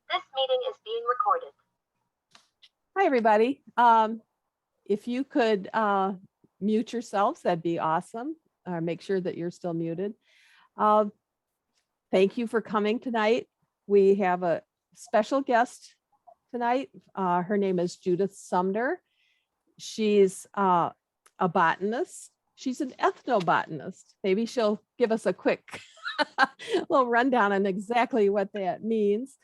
This meeting is being recorded. Hi, everybody. If you could mute yourselves, that'd be awesome. Make sure that you're still muted. Thank you for coming tonight. We have a special guest tonight. Her name is Judith Sumner. She's a botanist. She's an ethnobotanist. Maybe she'll give us a quick little rundown on exactly what that means.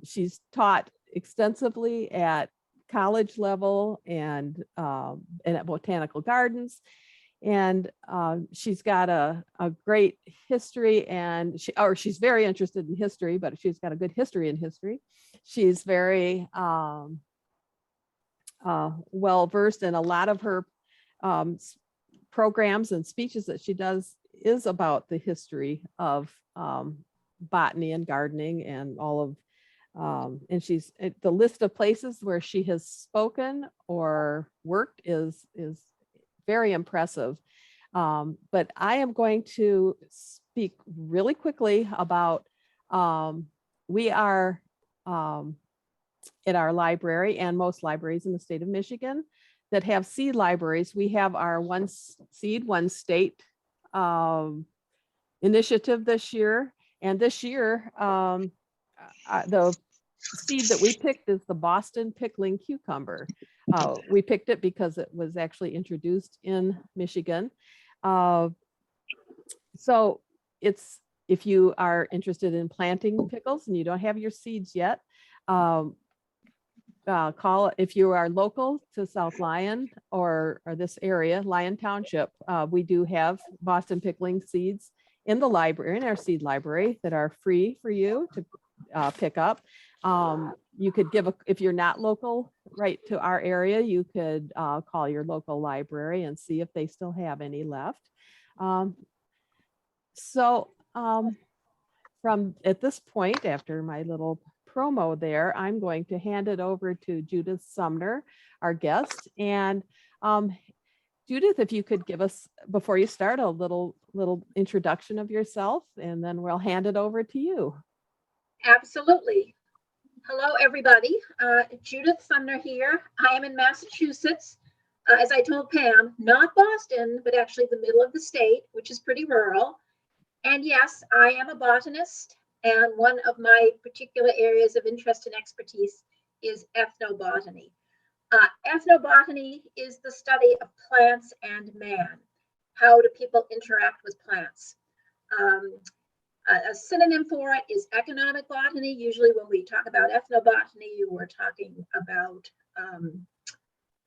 She's taught extensively at college level and at botanical gardens. And she's got a great history, and she's very interested in history, but she's got a good history in history. She's very well versed in a lot of her programs and speeches that she does is about the history of botany and gardening and all of and she's the list of places where she has spoken or worked is very impressive. But I am going to speak really quickly about we are at our library, and most libraries in the state of Michigan that have seed libraries. We have our One Seed, One State initiative this year. And this year, the seed that we picked is the Boston Pickling Cucumber. We picked it because it was actually introduced in Michigan. So it's, if you are interested in planting pickles and you don't have your seeds yet, call if you are local to South Lyon or this area, Lyon Township. We do have Boston pickling seeds in the library, in our seed library, that are free for you to pick up. You could give if you're not local right to our area, you could call your local library and see if they still have any left. From at this point, after my little promo there, I'm going to hand it over to Judith Sumner, our guest. And Judith, if you could give us, before you start, a little introduction of yourself, and then we'll hand it over to you. Absolutely. Hello, everybody. Judith Sumner here. I am in Massachusetts. As I told Pam, not Boston, but actually the middle of the state, which is pretty rural. And yes, I am a botanist. And one of my particular areas of interest and expertise is ethnobotany. Ethnobotany is the study of plants and man. How do people interact with plants? A synonym for it is economic botany. Usually when we talk about ethnobotany, we're talking about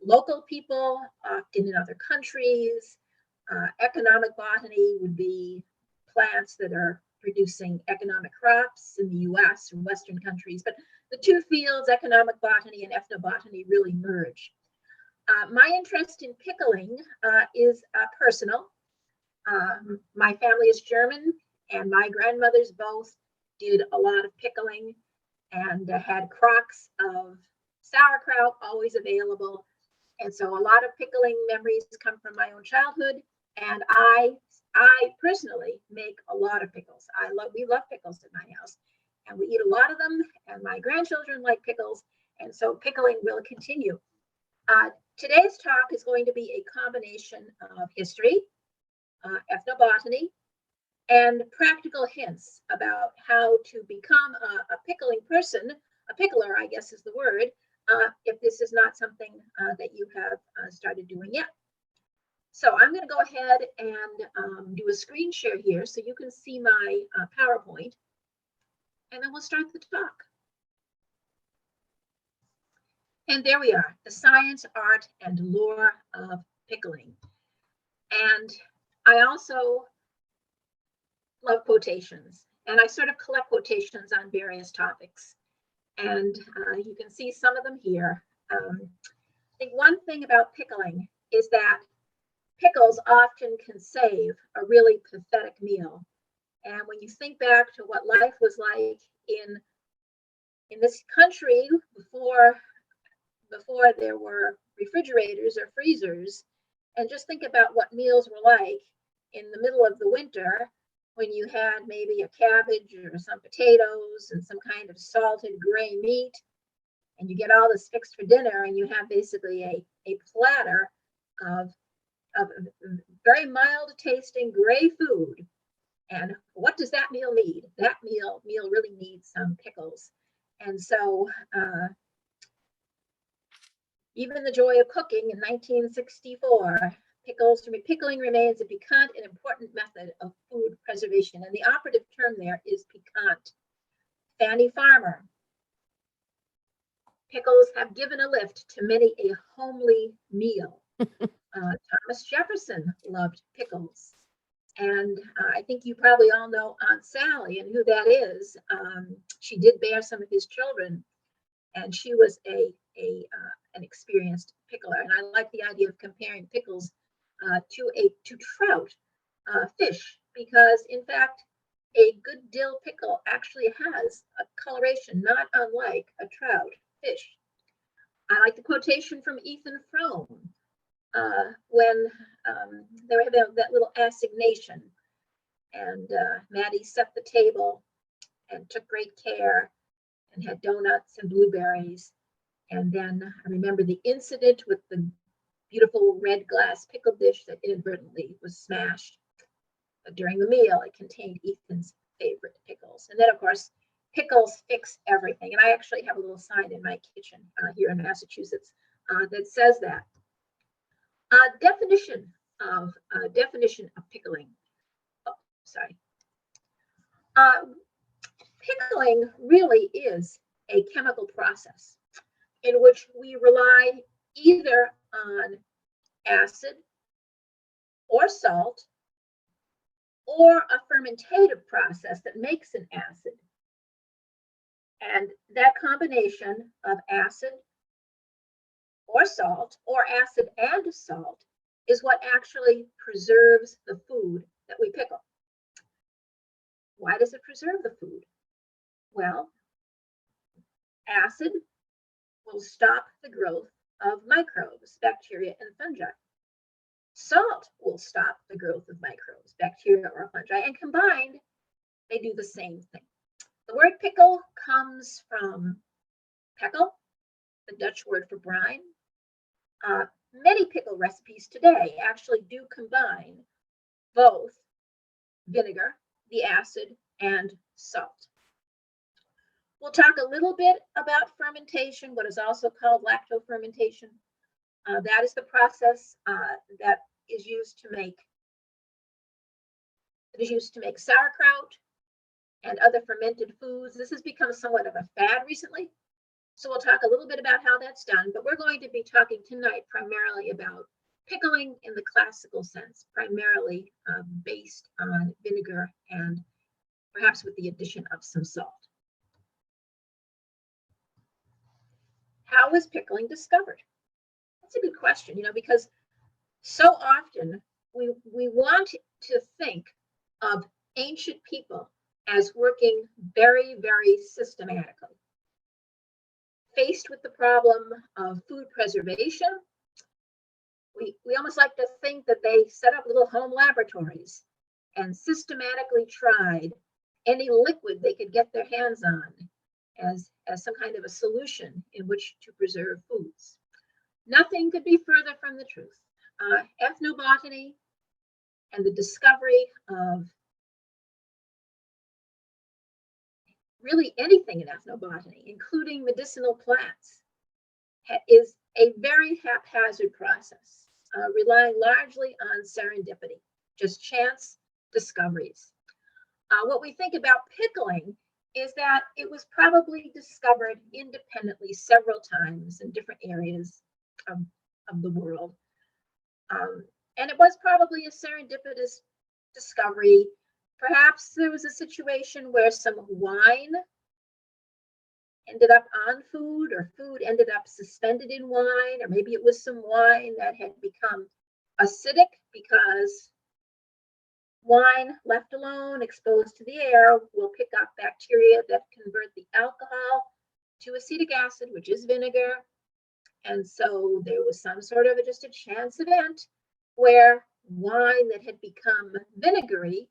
local people, often in other countries. Economic botany would be plants that are producing economic crops in the US and Western countries. But the two fields, economic botany and ethnobotany, really merge. My interest in pickling is personal. My family is German, and my grandmothers both did a lot of pickling and had crocks of sauerkraut always available. And so a lot of pickling memories come from my own childhood. And I personally make a lot of pickles. We love pickles at my house, and we eat a lot of them, and my grandchildren like pickles. And so pickling will continue. Today's talk is going to be a combination of history, ethnobotany, and practical hints about how to become a pickling person, a pickler, I guess is the word, if this is not something that you have started doing yet. So I'm going to go ahead and do a screen share here so you can see my PowerPoint, and then we'll start the talk. And there we are, the science, art, and lore of pickling. And I also love quotations, and I sort of collect quotations on various topics. And you can see some of them here. I think one thing about pickling is that pickles often can save a really pathetic meal. And when you think back to what life was like in this country before there were refrigerators or freezers, and just think about what meals were like in the middle of the winter, when you had maybe a cabbage or some potatoes and some kind of salted gray meat, and you get all this fixed for dinner, and you have basically a platter of very mild tasting gray food. And what does that meal need? That meal really needs some pickles. And so even the joy of cooking in 1964, pickling remains a piquant and important method of food preservation. And the operative term there is piquant. Fanny Farmer. Pickles have given a lift to many a homely meal. Thomas Jefferson loved pickles. And I think you probably all know Aunt Sally and who that is. She did bear some of his children, and she was an experienced pickler. And I like the idea of comparing pickles to trout fish, because in fact, a good dill pickle actually has a coloration not unlike a trout fish. I like the quotation from Ethan Frome when they were having that little assignation, and Maddie set the table and took great care and had donuts and blueberries. And then I remember the incident with the beautiful red glass pickle dish that inadvertently was smashed. But during the meal, it contained Ethan's favorite pickles. And then, of course, pickles fix everything. And I actually have a little sign in my kitchen here in Massachusetts that says that. Definition of pickling. Oh, sorry. Pickling really is a chemical process in which we rely either on acid or salt, or a fermentative process that makes an acid. And that combination of acid or salt, or acid and salt, is what actually preserves the food that we pickle. Why does it preserve the food? Well, acid will stop the growth of microbes, bacteria, and fungi. Salt will stop the growth of microbes, bacteria, or fungi, and combined, they do the same thing. The word pickle comes from peckel, the Dutch word for brine. Many pickle recipes today actually do combine both vinegar, the acid, and salt. We'll talk a little bit about fermentation, what is also called lacto-fermentation. That is the process that is used to make sauerkraut and other fermented foods. This has become somewhat of a fad recently. So we'll talk a little bit about how that's done, but we're going to be talking tonight primarily about pickling in the classical sense, primarily based on vinegar and perhaps with the addition of some salt. How was pickling discovered? That's a good question, because so often we want to think of ancient people as working very, very systematically. Faced with the problem of food preservation, we almost like to think that they set up little home laboratories and systematically tried any liquid they could get their hands on as some kind of a solution in which to preserve foods. Nothing could be further from the truth. Ethnobotany and the discovery of really anything in ethnobotany, including medicinal plants, is a very haphazard process, relying largely on serendipity, just chance discoveries. What we think about pickling is that it was probably discovered independently several times in different areas of the world. And it was probably a serendipitous discovery. Perhaps there was a situation where some wine ended up on food, or food ended up suspended in wine, or maybe it was some wine that had become acidic because wine left alone, exposed to the air, will pick up bacteria that convert the alcohol to acetic acid, which is vinegar. And so there was some sort of just a chance event where wine that had become vinegary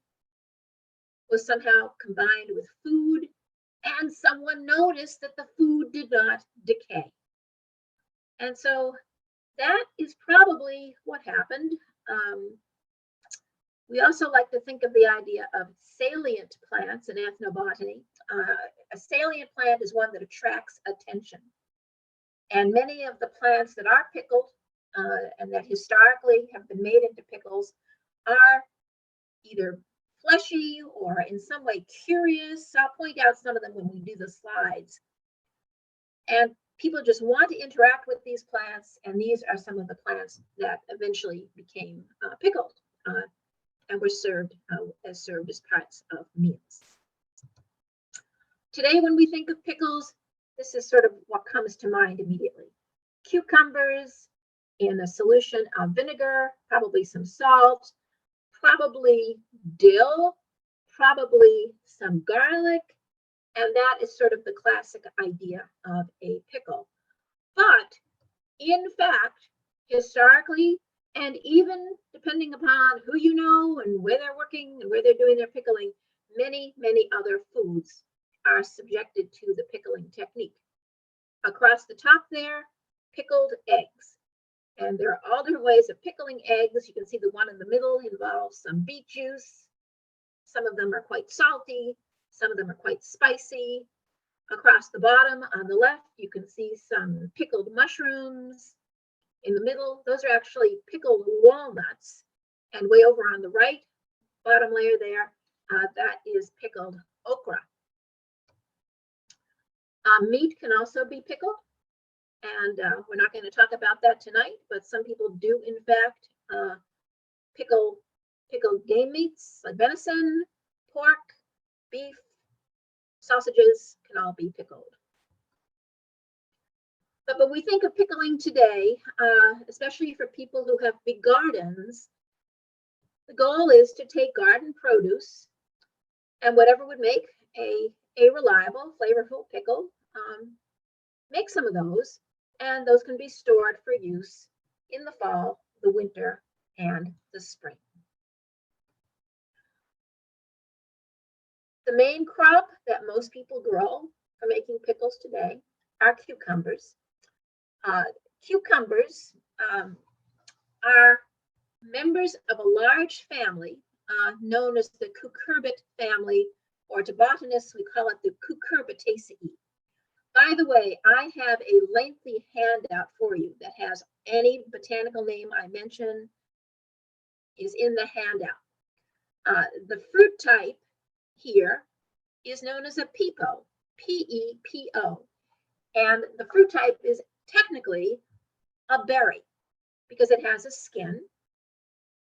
was somehow combined with food, and someone noticed that the food did not decay. And so that is probably what happened. We also like to think of the idea of salient plants in ethnobotany. A salient plant is one that attracts attention. And many of the plants that are pickled and that historically have been made into pickles are either fleshy or in some way curious. I'll point out some of them when we do the slides. And people just want to interact with these plants, and these are some of the plants that eventually became pickled and were served as parts of meals. Today, when we think of pickles, this is sort of what comes to mind immediately. Cucumbers in a solution of vinegar, probably some salt, probably dill, probably some garlic, and that is sort of the classic idea of a pickle. But in fact, historically, and even depending upon who you know and where they're working and where they're doing their pickling, many, many other foods are subjected to the pickling technique. Across the top there, pickled eggs. And there are all different ways of pickling eggs. You can see the one in the middle involves some beet juice. Some of them are quite salty. Some of them are quite spicy. Across the bottom on the left, you can see some pickled mushrooms. In the middle, those are actually pickled walnuts. And way over on the right, bottom layer there, that is pickled okra. Meat can also be pickled. And we're not going to talk about that tonight, but some people do, in fact, pickle game meats like venison, pork, beef, sausages can all be pickled. But when we think of pickling today, especially for people who have big gardens, the goal is to take garden produce and whatever would make a reliable, flavorful pickle, make some of those, and those can be stored for use in the fall, the winter, and the spring. The main crop that most people grow for making pickles today are cucumbers. Cucumbers are members of a large family known as the cucurbit family, or to botanists, we call it the Cucurbitaceae. By the way, I have a lengthy handout for you that has any botanical name I mention is in the handout. The fruit type here is known as a pepo, P-E-P-O. And the fruit type is technically a berry because it has a skin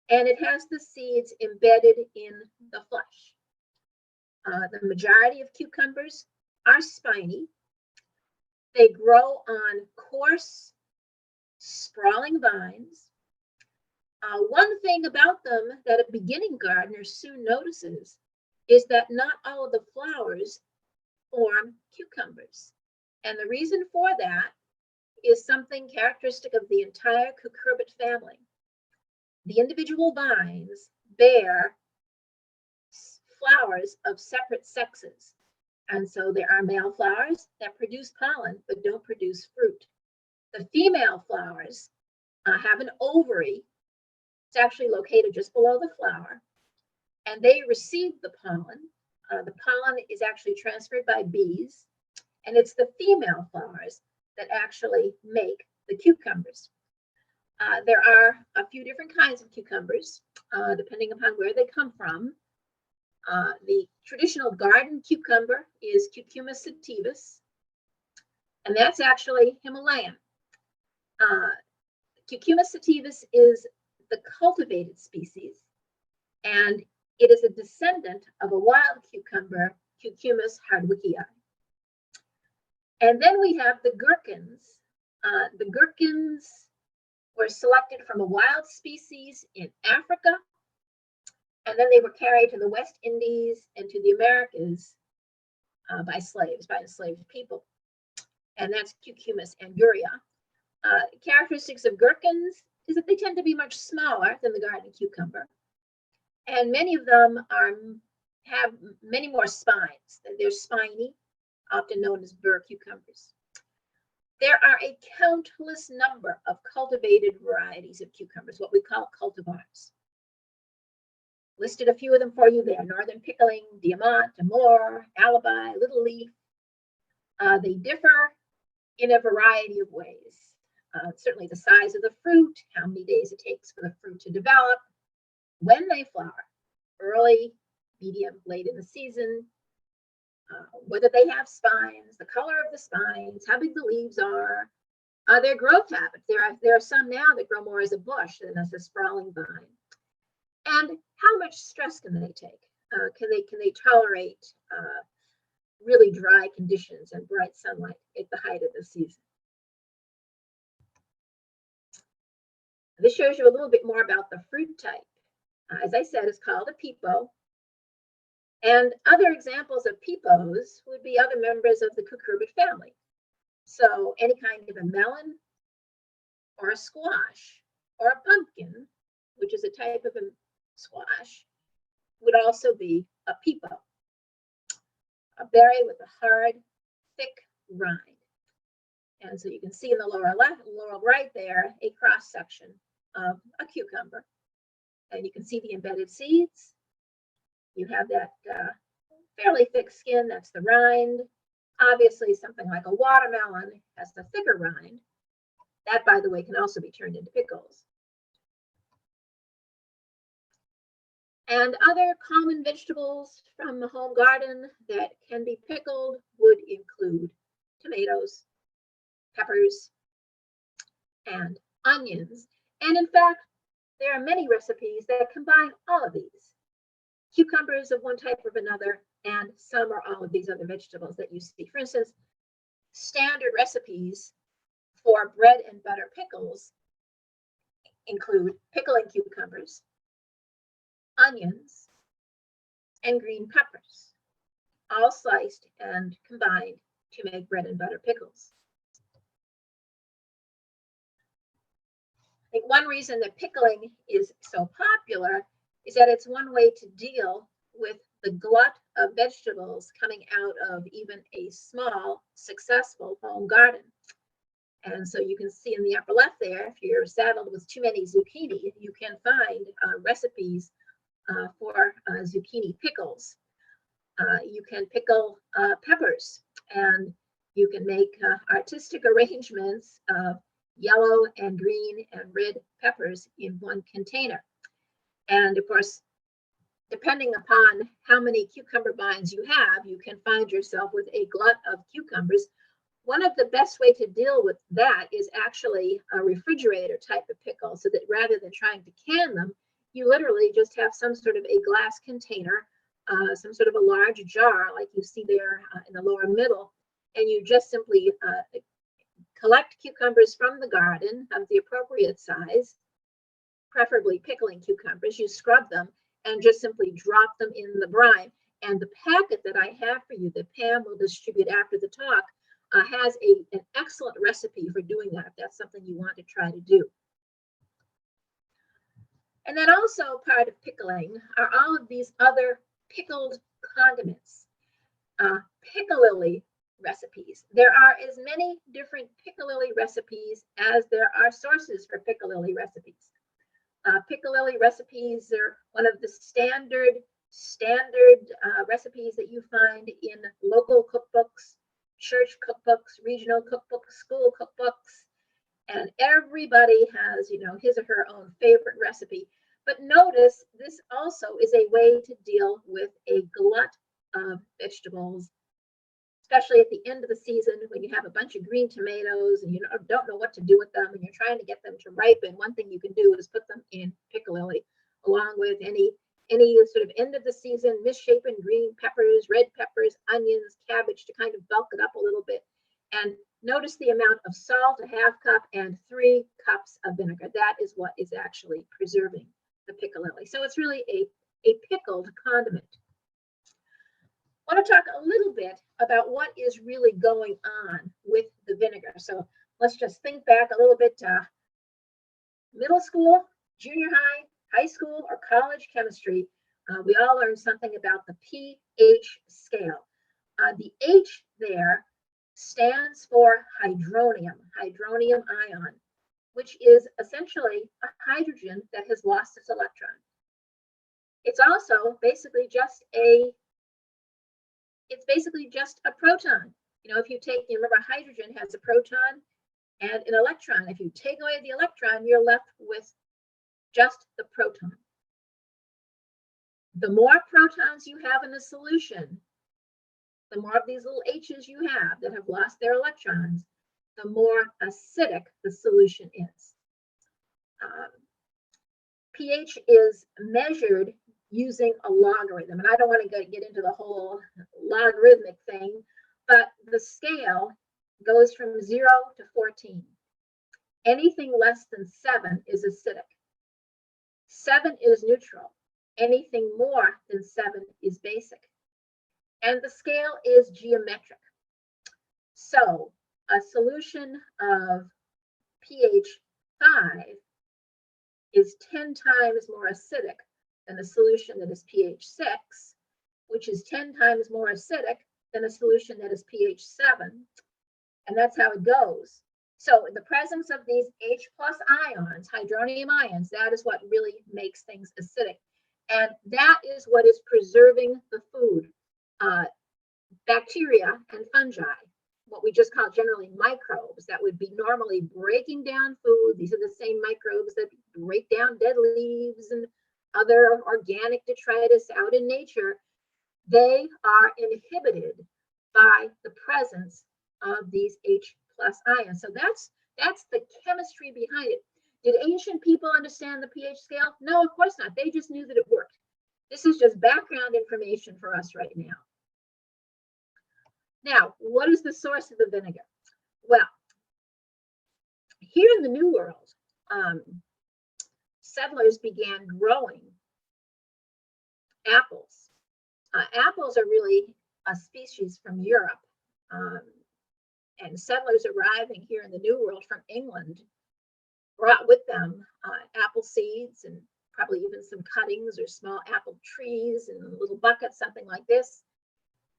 and it has the seeds embedded in the flesh. The majority of cucumbers are spiny. They grow on coarse, sprawling vines. One thing about them that a beginning gardener soon notices is that not all of the flowers form cucumbers. And the reason for that is something characteristic of the entire cucurbit family. The individual vines bear flowers of separate sexes. And so there are male flowers that produce pollen but don't produce fruit. The female flowers have an ovary. It's actually located just below the flower. And they receive the pollen. The pollen is actually transferred by bees. And it's the female flowers that actually make the cucumbers. There are a few different kinds of cucumbers, depending upon where they come from. The traditional garden cucumber is Cucumis sativus, and that's actually Himalayan. Cucumis sativus is the cultivated species, and it is a descendant of a wild cucumber, Cucumis hardwickii. And then we have the gherkins. The gherkins were selected from a wild species in Africa, and then they were carried to the West Indies and to the Americas by enslaved people. And that's Cucumis anguria. Characteristics of gherkins is that they tend to be much smaller than the garden cucumber. And many of them are have many more spines. They're spiny, often known as burr cucumbers. There are a countless number of cultivated varieties of cucumbers, what we call cultivars. Listed a few of them for you there: Northern Pickling, Diamant, Amore, Alibi, Little Leaf. They differ in a variety of ways. Certainly the size of the fruit, how many days it takes for the fruit to develop, when they flower, early, medium, late in the season, whether they have spines, the color of the spines, how big the leaves are, their growth habits. There are some now that grow more as a bush than as a sprawling vine. And how much stress can they take? Can they tolerate really dry conditions and bright sunlight at the height of the season? This shows you a little bit more about the fruit type. As I said, it's called a pepo. And other examples of pepos would be other members of the cucurbit family. So any kind of a melon or a squash or a pumpkin, which is a type of a squash, would also be a pepo. A berry with a hard, thick rind. And so you can see in the lower left, lower right there, a cross section of a cucumber. And you can see the embedded seeds. You have that fairly thick skin, that's the rind. Obviously, something like a watermelon has the thicker rind. That, by the way, can also be turned into pickles. And other common vegetables from the home garden that can be pickled would include tomatoes, peppers, and onions. And in fact, there are many recipes that combine all of these. Cucumbers of one type or another, and some or all of these other vegetables that you see. For instance, standard recipes for bread and butter pickles include pickling cucumbers, onions, and green peppers, all sliced and combined to make bread and butter pickles. I think one reason that pickling is so popular is that it's one way to deal with the glut of vegetables coming out of even a small, successful home garden. And so you can see in the upper left there, if you're saddled with too many zucchini, you can find recipes for zucchini pickles. You can pickle peppers, and you can make artistic arrangements of yellow and green and red peppers in one container. And of course, depending upon how many cucumber vines you have, you can find yourself with a glut of cucumbers. One of the best way to deal with that is actually a refrigerator type of pickle, so that rather than trying to can them, you literally just have some sort of a glass container, some sort of a large jar like you see there in the lower middle, and you just simply collect cucumbers from the garden of the appropriate size, preferably pickling cucumbers. You scrub them and just simply drop them in the brine. And the packet that I have for you that Pam will distribute after the talk has an excellent recipe for doing that, if that's something you want to try to do. And then also part of pickling are all of these other pickled condiments, piccalilli recipes. There are as many different piccalilli recipes as there are sources for piccalilli recipes. Piccalilli recipes are one of the standard recipes that you find in local cookbooks, church cookbooks, regional cookbooks, school cookbooks, and everybody has, his or her own favorite recipe. But notice this also is a way to deal with a glut of vegetables, especially at the end of the season when you have a bunch of green tomatoes and you don't know what to do with them and you're trying to get them to ripen. One thing you can do is put them in piccalilli along with any sort of end of the season misshapen green peppers, red peppers, onions, cabbage to kind of bulk it up a little bit. And notice the amount of salt, a half cup, and 3 cups of vinegar. That is what is actually preserving the piccalilli. So it's really a pickled condiment. I want to talk a little bit about what is really going on with the vinegar. So let's just think back a little bit to middle school, junior high, high school, or college chemistry. We all learned something about the pH scale. The H there stands for hydronium ion, which is essentially a hydrogen that has lost its electron. It's also basically just a proton. You know, if you remember hydrogen has a proton and an electron. If you take away the electron, you're left with just the proton. The more protons you have in a solution, the more of these little H's you have that have lost their electrons, the more acidic the solution is. pH is measured using a logarithm, and I don't want to get into the whole logarithmic thing, but the scale goes from 0 to 14. Anything less than 7 is acidic. 7 is neutral. Anything more than 7 is basic. And the scale is geometric. So a solution of pH 5 is 10 times more acidic than a solution that is pH 6, which is 10 times more acidic than a solution that is pH 7. And that's how it goes. So in the presence of these H+ ions, hydronium ions, that is what really makes things acidic. And that is what is preserving the food. Bacteria and fungi, what we just call generally microbes, that would be normally breaking down food. These are the same microbes that break down dead leaves and other organic detritus out in nature. They are inhibited by the presence of these H+ ions. So that's the chemistry behind it. Did ancient people understand the pH scale? No, of course not. They just knew that it worked. This is just background information for us right now. Now, what is the source of the vinegar? Well, here in the New World, settlers began growing apples. Apples are really a species from Europe. And settlers arriving here in the New World from England brought with them apple seeds and probably even some cuttings or small apple trees in little buckets, something like this.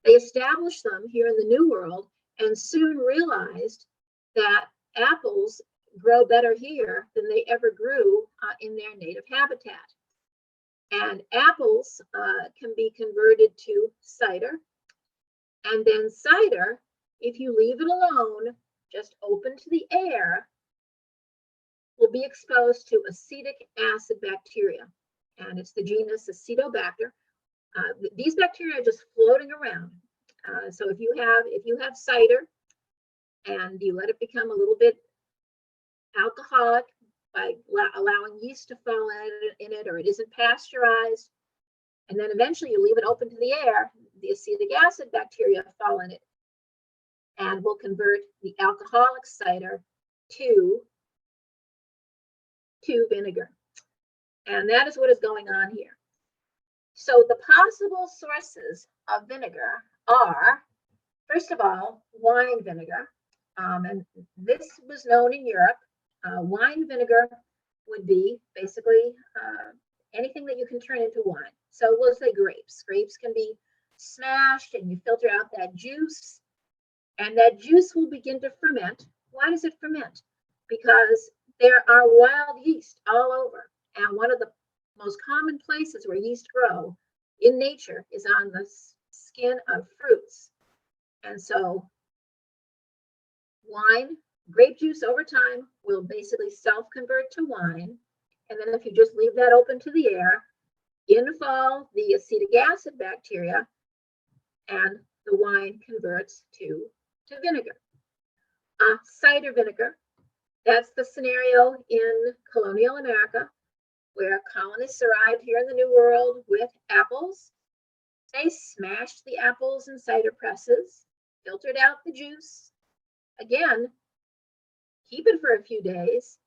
They established them here in the New World and soon realized that apples grow better here than they ever grew in their native habitat. And apples can be converted to cider. And then cider, if you leave it alone, just open to the air, will be exposed to acetic acid bacteria. And it's the genus Acetobacter. These bacteria are just floating around. So if you have cider and you let it become a little bit alcoholic by allowing yeast to fall in it, or it isn't pasteurized, and then eventually you leave it open to the air, the acetic acid bacteria fall in it and will convert the alcoholic cider to vinegar. And that is what is going on here. So the possible sources of vinegar are, first of all, wine vinegar. And this was known in Europe. Wine vinegar would be basically anything that you can turn into wine. So we'll say grapes. Grapes can be smashed and you filter out that juice, and that juice will begin to ferment. Why does it ferment? Because there are wild yeast all over. And one of the most common places where yeast grow in nature is on the skin of fruits. And so wine, grape juice over time will basically self-convert to wine. And then if you just leave that open to the air, in fall the acetic acid bacteria and the wine converts to vinegar. Cider vinegar, that's the scenario in colonial America where colonists arrived here in the New World with apples. They smashed the apples in cider presses, filtered out the juice. Again, keep it for a few days,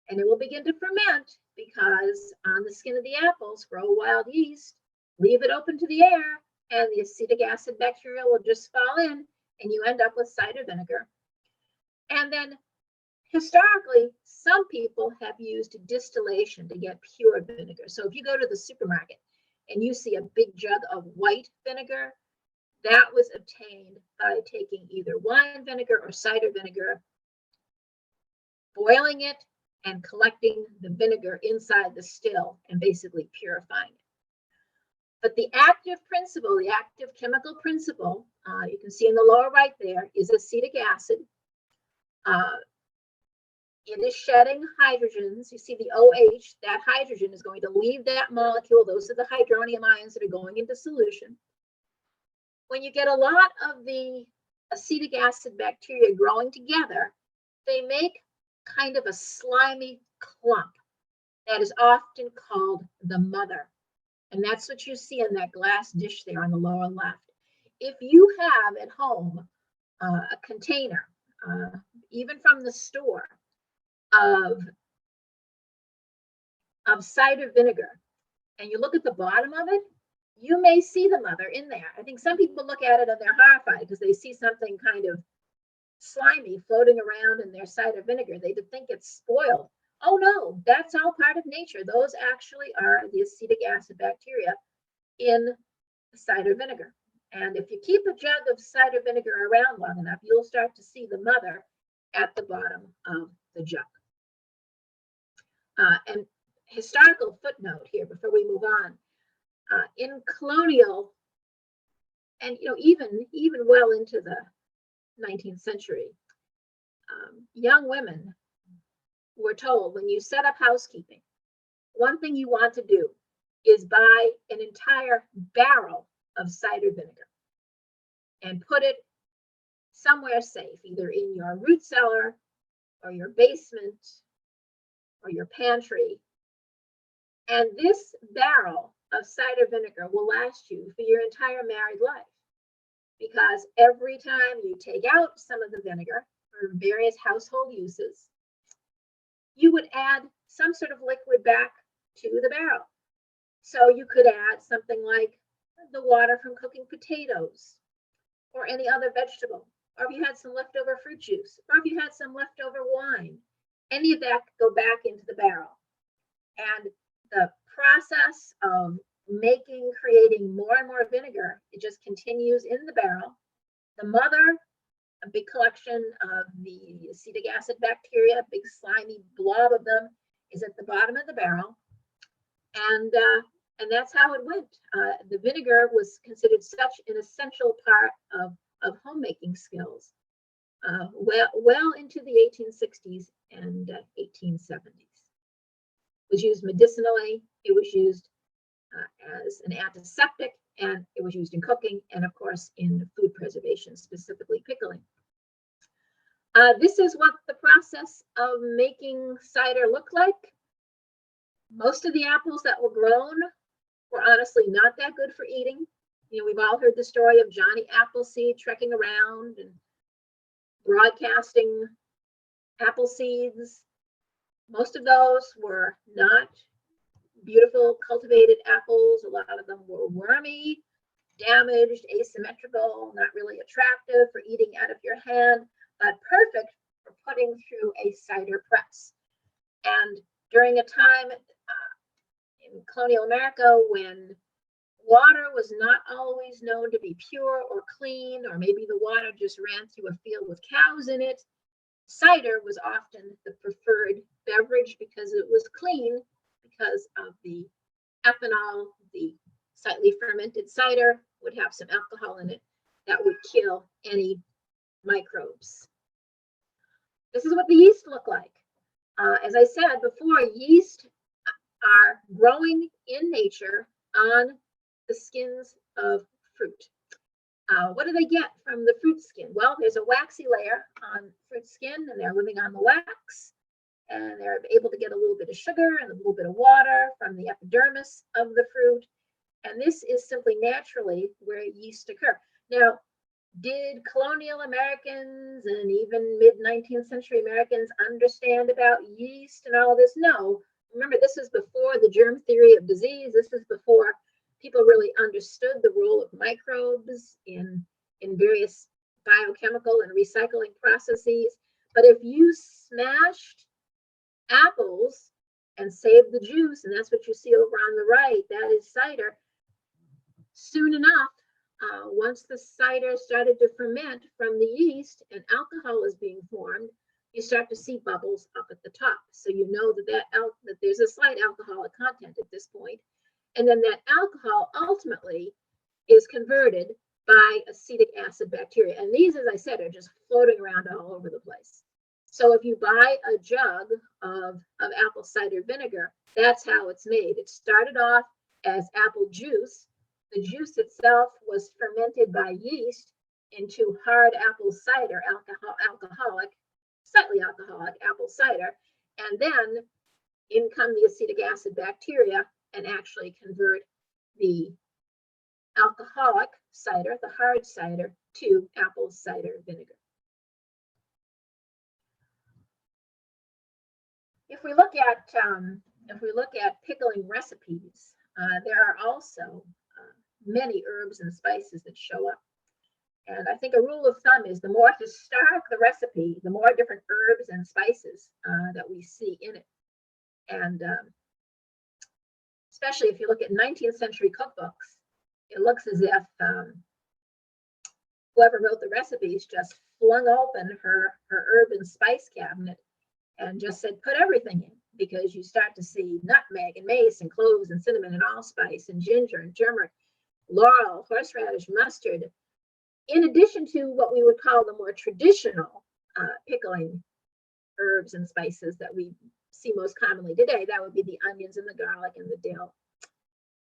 and it will begin to ferment because on the skin of the apples grow wild yeast. Leave it open to the air, and the acetic acid bacteria will just fall in, and you end up with cider vinegar. And then historically, some people have used distillation to get pure vinegar. So if you go to the supermarket and you see a big jug of white vinegar, that was obtained by taking either wine vinegar or cider vinegar, boiling it, and collecting the vinegar inside the still and basically purifying it. But the active principle, the active chemical principle, you can see in the lower right there, is acetic acid. It is shedding hydrogens. You see the OH, that hydrogen is going to leave that molecule. Those are the hydronium ions that are going into solution. When you get a lot of the acetic acid bacteria growing together, they make kind of a slimy clump that is often called the mother. And that's what you see in that glass dish there on the lower left. If you have at home a container, even from the store, of cider vinegar, and you look at the bottom of it, you may see the mother in there. I think some people look at it and they're horrified because they see something kind of slimy floating around in their cider vinegar. They think it's spoiled. Oh no, that's all part of nature. Those actually are the acetic acid bacteria in cider vinegar. And if you keep a jug of cider vinegar around long enough, you'll start to see the mother at the bottom of the jug. And historical footnote here before we move on. In colonial, and even well into the 19th century, young women were told, when you set up housekeeping, one thing you want to do is buy an entire barrel of cider vinegar and put it somewhere safe, either in your root cellar or your basement or your pantry. And this barrel of cider vinegar will last you for your entire married life, because every time you take out some of the vinegar for various household uses, you would add some sort of liquid back to the barrel. So you could add something like the water from cooking potatoes or any other vegetable, or if you had some leftover fruit juice, or if you had some leftover wine, any of that could go back into the barrel. And the process of creating more and more vinegar, it just continues in the barrel. The mother, a big collection of the acetic acid bacteria, a big slimy blob of them, is at the bottom of the barrel. And that's how it went. The vinegar was considered such an essential part of homemaking skills well into the 1860s and 1870s. It was used medicinally, it was used as an antiseptic, and it was used in cooking, and of course in food preservation, specifically pickling. This is what the process of making cider looked like. Most of the apples that were grown were honestly not that good for eating. We've all heard the story of Johnny Appleseed trekking around and broadcasting apple seeds. Most of those were not beautiful cultivated apples. A lot of them were wormy, damaged, asymmetrical, not really attractive for eating out of your hand, but perfect for putting through a cider press. And during a time in colonial America when water was not always known to be pure or clean, or maybe the water just ran through a field with cows in it, cider was often the preferred beverage because it was clean, because of the ethanol. The slightly fermented cider would have some alcohol in it that would kill any microbes. This is what the yeast look like. As I said before, yeast are growing in nature on the skins of fruit. What do they get from the fruit skin? Well, there's a waxy layer on fruit skin, and they're living on the wax, and they're able to get a little bit of sugar and a little bit of water from the epidermis of the fruit. And this is simply naturally where yeast occur. Now, did colonial Americans and even mid-19th century Americans understand about yeast and all of this? No. Remember, this is before the germ theory of disease. This is before people really understood the role of microbes in various biochemical and recycling processes. But if you smashed apples and saved the juice, and that's what you see over on the right, that is cider, soon enough, once the cider started to ferment from the yeast and alcohol is being formed, you start to see bubbles up at the top. So you know that there's a slight alcoholic content at this point. And then that alcohol ultimately is converted by acetic acid bacteria. And these, as I said, are just floating around all over the place. So if you buy a jug of apple cider vinegar, that's how it's made. It started off as apple juice. The juice itself was fermented by yeast into hard apple cider, alcoholic, slightly alcoholic apple cider. And then in come the acetic acid bacteria and actually convert the alcoholic cider, the hard cider, to apple cider vinegar. If we look at pickling recipes, there are also many herbs and spices that show up. And I think a rule of thumb is the more historic the recipe, the more different herbs and spices that we see in it. And especially if you look at 19th century cookbooks, it looks as if whoever wrote the recipes just flung open her herb and spice cabinet and just said, put everything in, because you start to see nutmeg and mace and cloves and cinnamon and allspice and ginger and turmeric, laurel, horseradish, mustard, in addition to what we would call the more traditional pickling herbs and spices that we see most commonly today. That would be the onions and the garlic and the dill.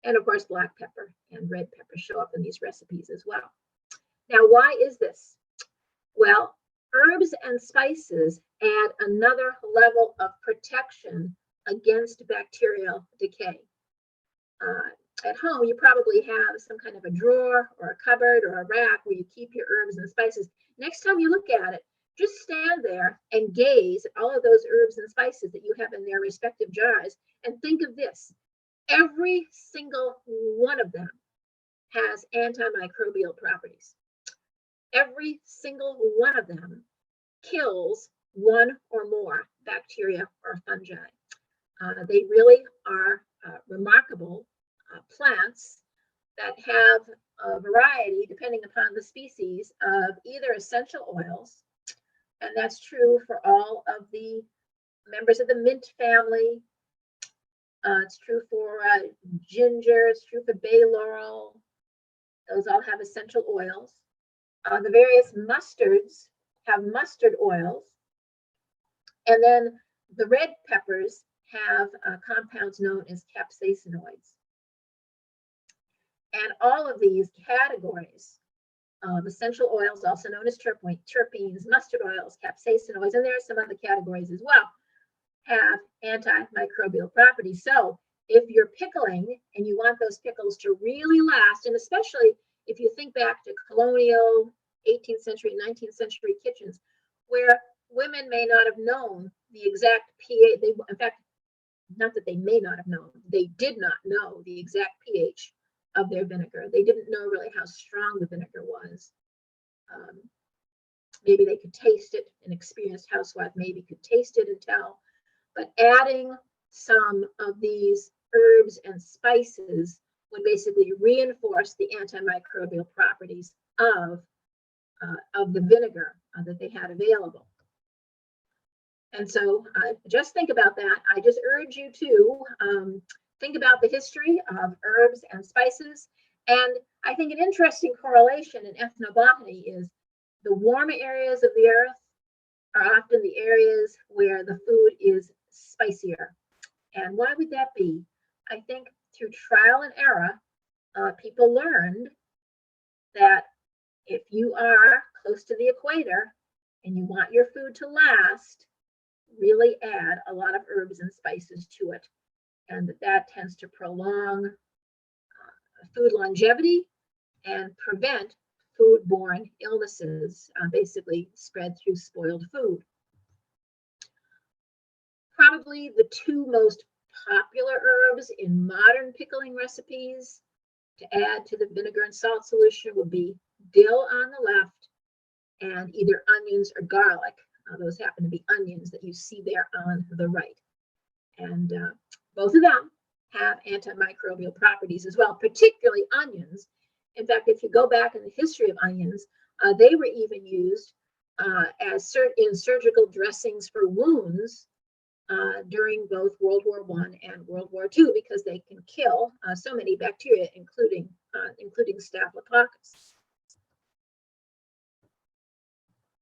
And of course, black pepper and red pepper show up in these recipes as well. Now, why is this? Well, herbs and spices add another level of protection against bacterial decay. At home, you probably have some kind of a drawer or a cupboard or a rack where you keep your herbs and spices. Next time you look at it, just stand there and gaze at all of those herbs and spices that you have in their respective jars and think of this. Every single one of them has antimicrobial properties. Every single one of them kills one or more bacteria or fungi. They really are remarkable plants that have a variety, depending upon the species, of either essential oils, and that's true for all of the members of the mint family. It's true for ginger, it's true for bay laurel. Those all have essential oils. The various mustards have mustard oils. And then the red peppers have compounds known as capsaicinoids. And all of these categories of essential oils, also known as terpenes, mustard oils, capsaicinoids, and there are some other categories as well, have antimicrobial properties. So if you're pickling and you want those pickles to really last, and especially if you think back to colonial 18th century, 19th century kitchens, where women may not have known the exact pH, in fact, not that they may not have known, they did not know the exact pH of their vinegar. They didn't know really how strong the vinegar was. Maybe they could taste it. An experienced housewife maybe could taste it and tell. But adding some of these herbs and spices would basically reinforce the antimicrobial properties of the vinegar that they had available. And so just think about that. I just urge you to think about the history of herbs and spices. And I think an interesting correlation in ethnobotany is the warmer areas of the earth are often the areas where the food is spicier. And why would that be? I think through trial and error, people learned that if you are close to the equator and you want your food to last, really add a lot of herbs and spices to it. And that tends to prolong food longevity and prevent foodborne illnesses, basically spread through spoiled food. Probably the two most popular herbs in modern pickling recipes to add to the vinegar and salt solution would be dill on the left and either onions or garlic. Those happen to be onions that you see there on the right. And both of them have antimicrobial properties as well, particularly onions, In fact, if you go back in the history of onions, they were even used in surgical dressings for wounds during both World War I and World War II, because they can kill so many bacteria, including Staphylococcus.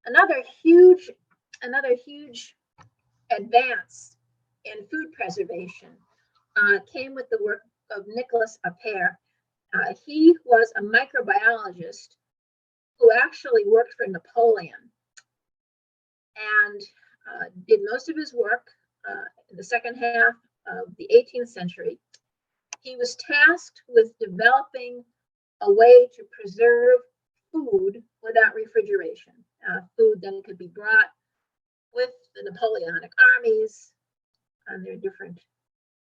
Another huge advance in food preservation came with the work of Nicholas Appert. He was a microbiologist who actually worked for Napoleon and did most of his work in the second half of the 18th century. He was tasked with developing a way to preserve food without refrigeration. Food then could be brought with the Napoleonic armies on their different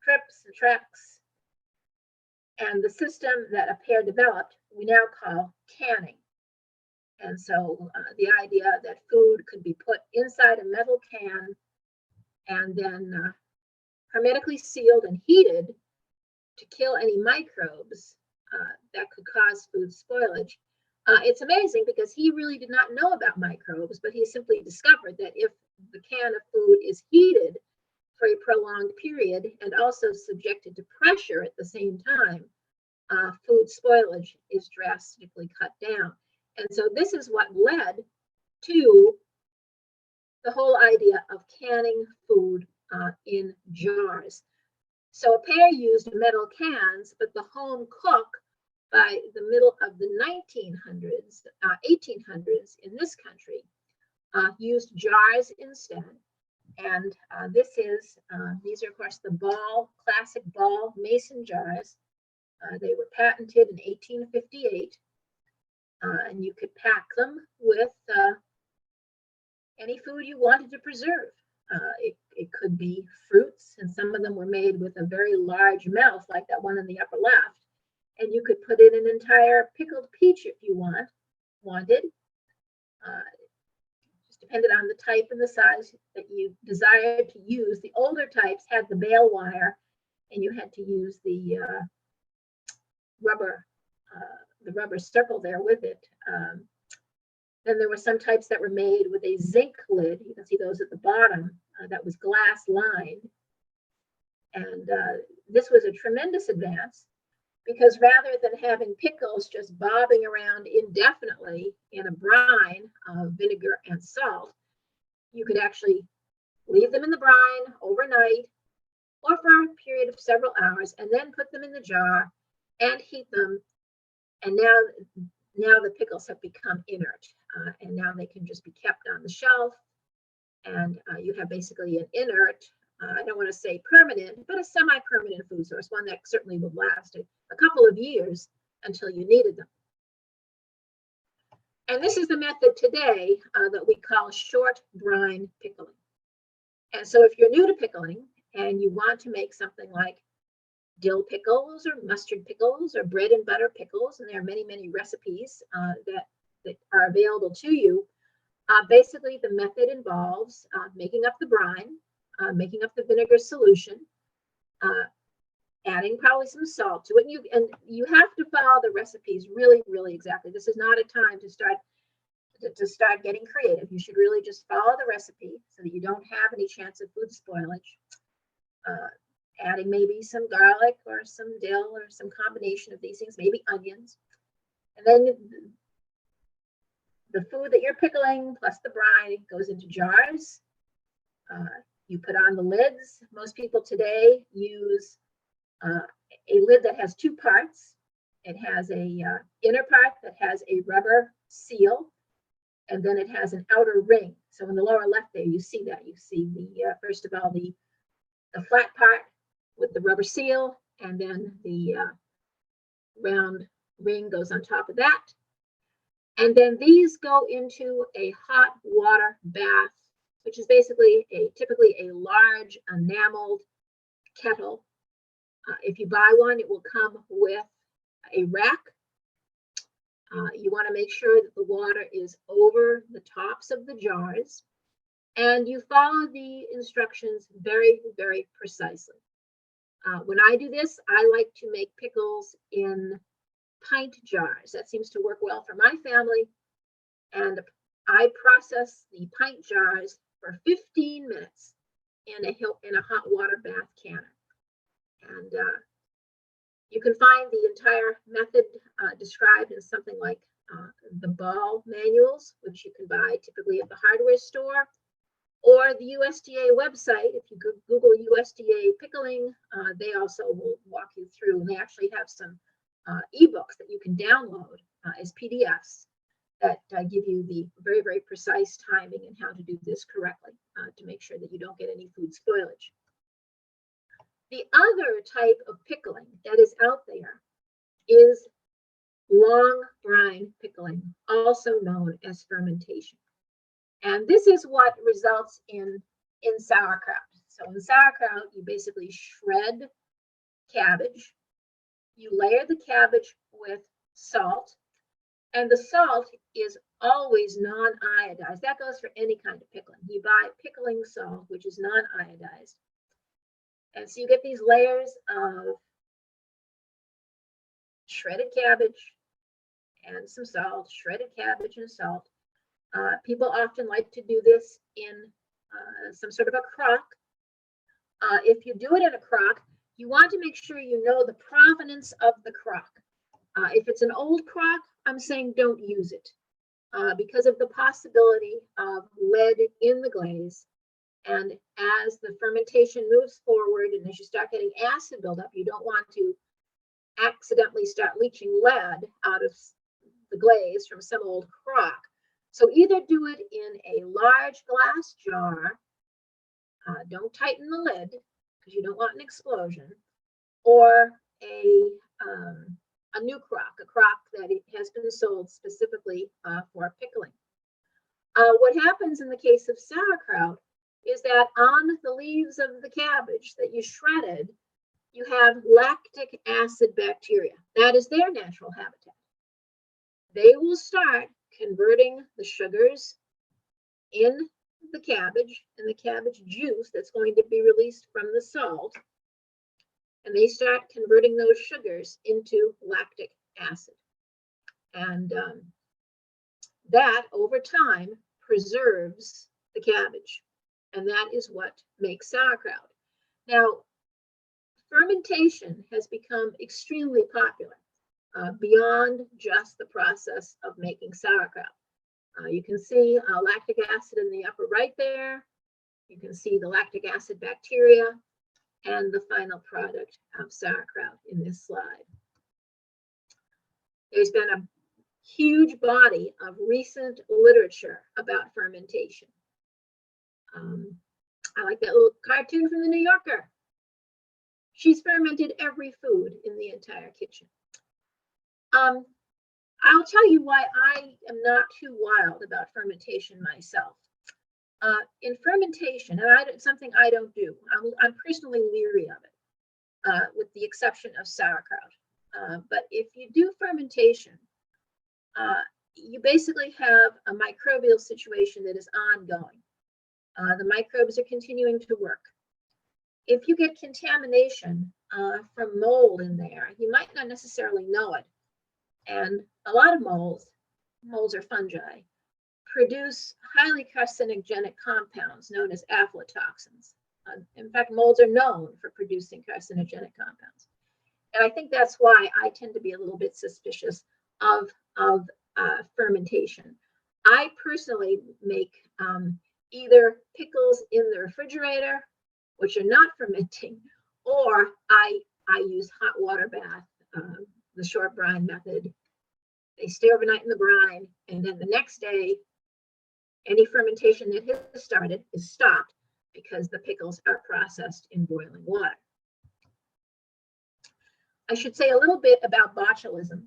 trips and treks. And the system that Appert developed, we now call canning. And so the idea that food could be put inside a metal can and then hermetically sealed and heated to kill any microbes that could cause food spoilage. It's amazing because he really did not know about microbes, but he simply discovered that if the can of food is heated for a prolonged period and also subjected to pressure at the same time, food spoilage is drastically cut down. And so this is what led to the whole idea of canning food in jars. So Appert used metal cans, but the home cook by the middle of the 1800s in this country used jars instead. And these are of course the classic ball mason jars. They were patented in 1858, and you could pack them with any food you wanted to preserve. It could be fruits, and some of them were made with a very large mouth, like that one in the upper left. And you could put in an entire pickled peach if you wanted. Just depended on the type and the size that you desired to use. The older types had the bale wire, and you had to use the rubber circle there with it. Then there were some types that were made with a zinc lid. You can see those at the bottom. That was glass lined. And this was a tremendous advance, because rather than having pickles just bobbing around indefinitely in a brine of vinegar and salt, you could actually leave them in the brine overnight or for a period of several hours, and then put them in the jar and heat them. And now the pickles have become inert, and now they can just be kept on the shelf. And you have basically an inert, I don't want to say permanent, but a semi-permanent food source, one that certainly would last a couple of years until you needed them. And this is the method today that we call short brine pickling. And so if you're new to pickling and you want to make something like dill pickles or mustard pickles or bread and butter pickles, and there are many, many recipes that are available to you, basically the method involves making up the brine, making up the vinegar solution, adding probably some salt to it. And you have to follow the recipes really, really exactly. This is not a time to start getting creative. You should really just follow the recipe so that you don't have any chance of food spoilage. Adding maybe some garlic or some dill or some combination of these things, maybe onions. And then the food that you're pickling plus the brine goes into jars. You put on the lids. Most people today use a lid that has two parts. It has a inner part that has a rubber seal, and then it has an outer ring. So in the lower left there, you see that. You see the first of all the flat part with the rubber seal, and then the round ring goes on top of that. And then these go into a hot water bath, which is basically typically a large enameled kettle. If you buy one, it will come with a rack. You want to make sure that the water is over the tops of the jars, and you follow the instructions very, very precisely. When I do this, I like to make pickles in pint jars. That seems to work well for my family. And I process the pint jars for 15 minutes in a hot water bath canner. And you can find the entire method described in something like the ball manuals, which you can buy typically at the hardware store, or the USDA website. If you Google USDA pickling, they also will walk you through. And they actually have some ebooks that you can download as PDFs that give you the very, very precise timing and how to do this correctly to make sure that you don't get any food spoilage. The other type of pickling that is out there is long brine pickling, also known as fermentation. And this is what results in sauerkraut. So in sauerkraut, you basically shred cabbage, you layer the cabbage with salt, and the salt is always non-iodized. That goes for any kind of pickling. You buy pickling salt, which is non-iodized. And so you get these layers of shredded cabbage and some salt, shredded cabbage and salt. People often like to do this in some sort of a crock. If you do it in a crock, you want to make sure you know the provenance of the crock. If it's an old crock, I'm saying don't use it because of the possibility of lead in the glaze. And as the fermentation moves forward and as you start getting acid buildup, you don't want to accidentally start leaching lead out of the glaze from some old crock. So either do it in a large glass jar, don't tighten the lid because you don't want an explosion, or a new crock, a crock that has been sold specifically for pickling. What happens in the case of sauerkraut is that on the leaves of the cabbage that you shredded, you have lactic acid bacteria. That is their natural habitat. They will start converting the sugars in the cabbage and the cabbage juice that's going to be released from the salt. And they start converting those sugars into lactic acid. And that over time preserves the cabbage. And that is what makes sauerkraut. Now, fermentation has become extremely popular beyond just the process of making sauerkraut. You can see lactic acid in the upper right there. You can see the lactic acid bacteria and the final product of sauerkraut in this slide. There's been a huge body of recent literature about fermentation. I like that little cartoon from the New Yorker. She's fermented every food in the entire kitchen. I'll tell you why I am not too wild about fermentation myself. In fermentation, and it's something I don't do, I'm personally leery of it, with the exception of sauerkraut. But if you do fermentation, you basically have a microbial situation that is ongoing. The microbes are continuing to work. If you get contamination from mold in there, you might not necessarily know it. And a lot of molds are fungi, produce highly carcinogenic compounds known as aflatoxins. In fact, molds are known for producing carcinogenic compounds. And I think that's why I tend to be a little bit suspicious of fermentation. I personally make either pickles in the refrigerator, which are not fermenting, or I use hot water bath, the short brine method. They stay overnight in the brine, and then the next day, any fermentation that has started is stopped because the pickles are processed in boiling water. I should say a little bit about botulism.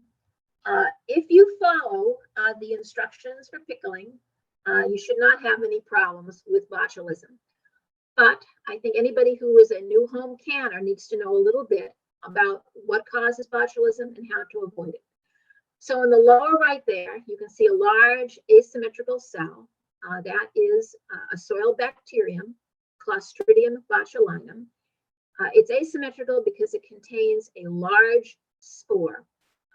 If you follow the instructions for pickling, you should not have any problems with botulism. But I think anybody who is a new home canner needs to know a little bit about what causes botulism and how to avoid it. So in the lower right there, you can see a large asymmetrical cell. That is a soil bacterium, Clostridium Botulinum. It's asymmetrical because it contains a large spore.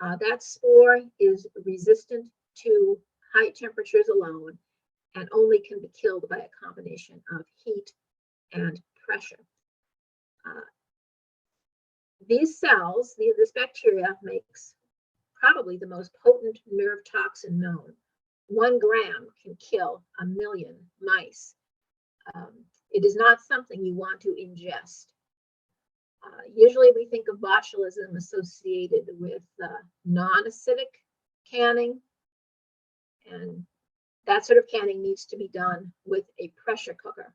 That spore is resistant to high temperatures alone and only can be killed by a combination of heat and pressure. These cells, this bacteria makes probably the most potent nerve toxin known. 1 gram can kill 1 million mice. It is not something you want to ingest. Usually we think of botulism associated with non-acidic canning, and that sort of canning needs to be done with a pressure cooker,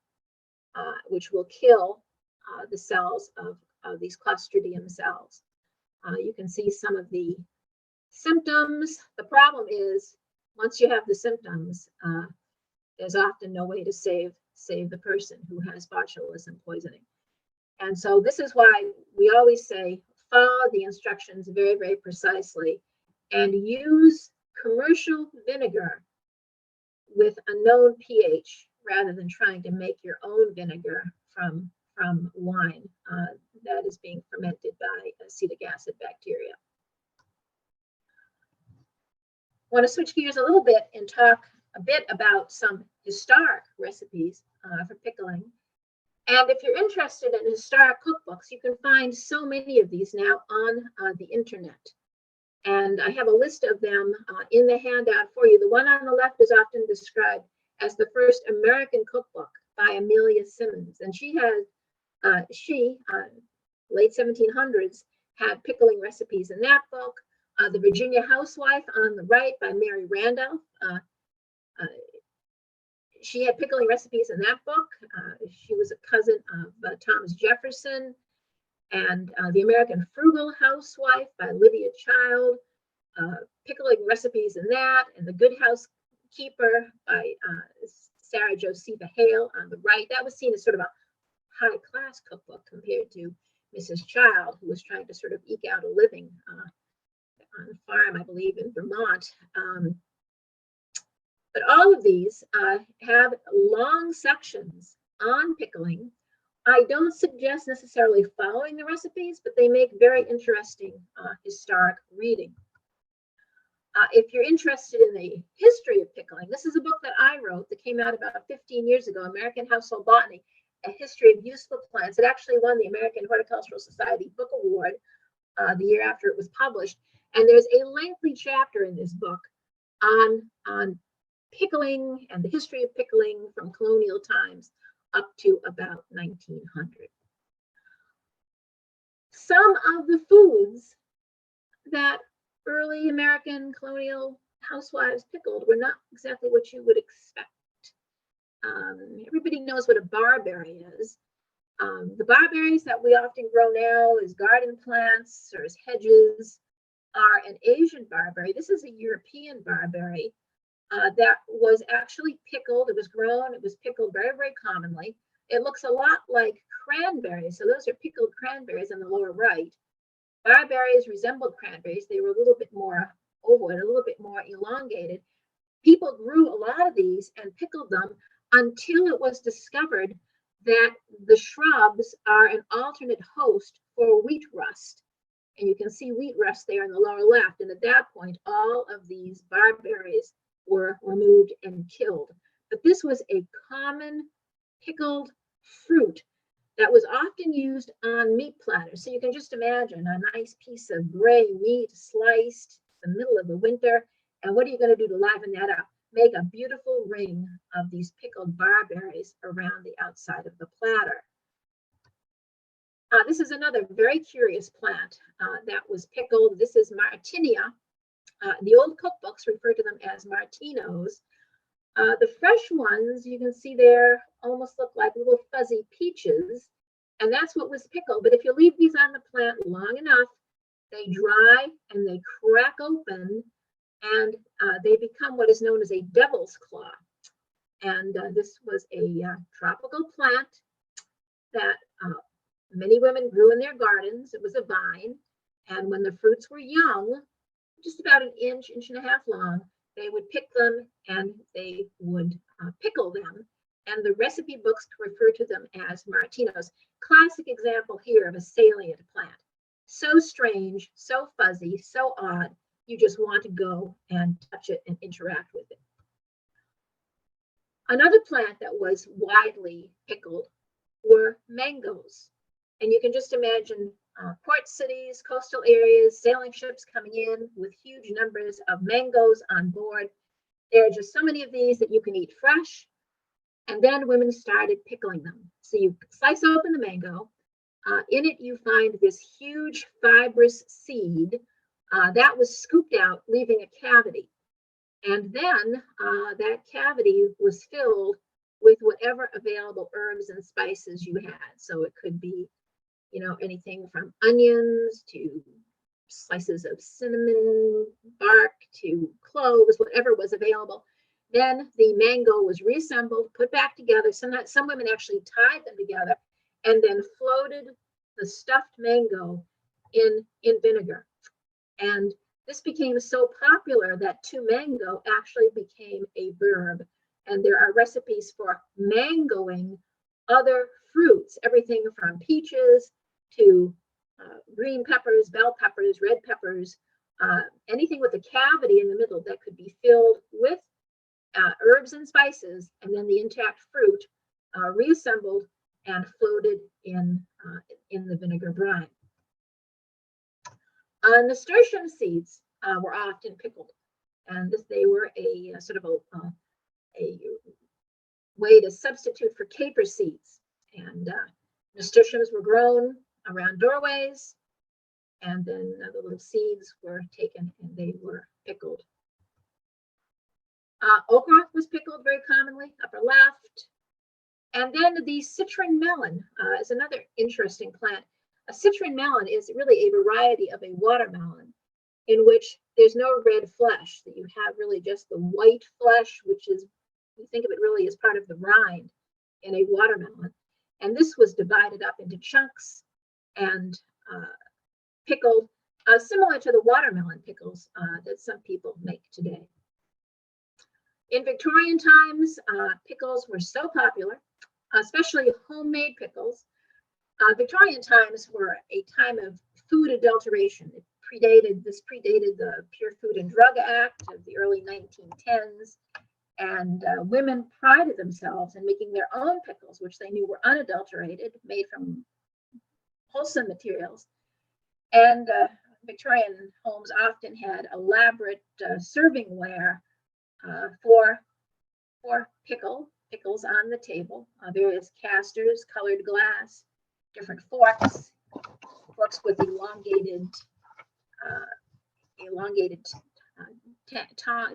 which will kill the cells of these Clostridium cells. You can see some of the symptoms. The problem is, once you have the symptoms, there's often no way to save the person who has botulism poisoning. And so this is why we always say, follow the instructions very, very precisely and use commercial vinegar with a known pH rather than trying to make your own vinegar from wine that is being fermented by acetic acid bacteria. I want to switch gears a little bit and talk a bit about some historic recipes for pickling. And if you're interested in historic cookbooks, you can find so many of these now on the internet. And I have a list of them in the handout for you. The one on the left is often described as the first American cookbook by Amelia Simmons. And she has, late 1700s, had pickling recipes in that book. The Virginia Housewife on the right by Mary Randolph. She had pickling recipes in that book. She was a cousin of Thomas Jefferson. And The American Frugal Housewife by Lydia Child. Pickling recipes in that. And The Good Housekeeper by Sarah Josepha Hale on the right. That was seen as sort of a high-class cookbook compared to Mrs. Child, who was trying to sort of eke out a living on a farm, I believe, in Vermont. But all of these have long sections on pickling. I don't suggest necessarily following the recipes, but they make very interesting historic reading. If you're interested in the history of pickling, this is a book that I wrote that came out about 15 years ago, American Household Botany, A History of Useful Plants. It actually won the American Horticultural Society Book Award the year after it was published. And there's a lengthy chapter in this book on pickling and the history of pickling from colonial times up to about 1900. Some of the foods that early American colonial housewives pickled were not exactly what you would expect. Everybody knows what a barberry is. The barberries that we often grow now as garden plants or as hedges are an Asian barberry. This is a European barberry that was actually pickled. It was grown, it was pickled very, very commonly. It looks a lot like cranberries. So those are pickled cranberries on the lower right. Barberries resembled cranberries. They were a little bit more ovoid, a little bit more elongated. People grew a lot of these and pickled them until it was discovered that the shrubs are an alternate host for wheat rust. And you can see wheat rust there in the lower left. And at that point, all of these barberries were removed and killed. But this was a common pickled fruit that was often used on meat platters. So you can just imagine a nice piece of gray meat sliced in the middle of the winter. And what are you going to do to liven that up? Make a beautiful ring of these pickled barberries around the outside of the platter. This is another very curious plant that was pickled. This is Martinia. The old cookbooks refer to them as Martinos. The fresh ones, you can see there, almost look like little fuzzy peaches, and that's what was pickled. But if you leave these on the plant long enough, they dry and they crack open, and they become what is known as a devil's claw. And this was a tropical plant that many women grew in their gardens. It was a vine, and when the fruits were young, just about an inch, inch and a half long, they would pick them and they would pickle them. And the recipe books refer to them as Martinos. Classic example here of a salient plant. so strange, so fuzzy, so odd. You just want to go and touch it and interact with it. Another plant that was widely pickled were mangoes. And you can just imagine port cities, coastal areas, sailing ships coming in with huge numbers of mangoes on board. There are just so many of these that you can eat fresh. And then women started pickling them. So you slice open the mango. In it, you find this huge fibrous seed that was scooped out, leaving a cavity. And then that cavity was filled with whatever available herbs and spices you had. So it could be, you know, anything from onions to slices of cinnamon bark to cloves, whatever was available. Then the mango was reassembled, put back together. Some women actually tied them together and then floated the stuffed mango in vinegar. And this became so popular that to mango actually became a verb. And there are recipes for mangoing other fruits, everything from peaches to green peppers, bell peppers, red peppers, anything with a cavity in the middle that could be filled with herbs and spices, and then the intact fruit reassembled and floated in the vinegar brine. Nasturtium seeds were often pickled, and they were a sort of a way to substitute for caper seeds. And nasturtiums were grown around doorways, and then the little seeds were taken and they were pickled. Okra was pickled very commonly, upper left. And then the citron melon is another interesting plant. A citron melon is really a variety of a watermelon in which there's no red flesh, that you have really just the white flesh, which is, you think of it really as part of the rind in a watermelon. And this was divided up into chunks and pickled, similar to the watermelon pickles that some people make today. In Victorian times, pickles were so popular, especially homemade pickles. Victorian times were a time of food adulteration. This predated the Pure Food and Drug Act of the early 1910s. And women prided themselves in making their own pickles, which they knew were unadulterated, made from wholesome materials. And Victorian homes often had elaborate servingware for pickles on the table, various casters, colored glass, different forks with elongated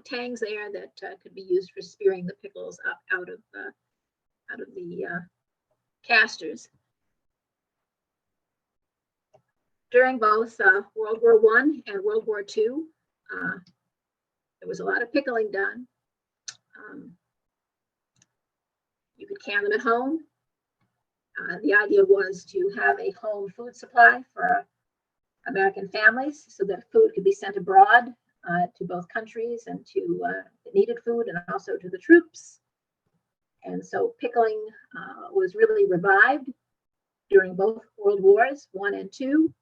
tangs there that could be used for spearing the pickles up out of the casters. During both World War I and World War II, there was a lot of pickling done. You could can them at home. The idea was to have a home food supply for American families so that food could be sent abroad to both countries and to the needed food and also to the troops. And so pickling was really revived during both World Wars, I and II.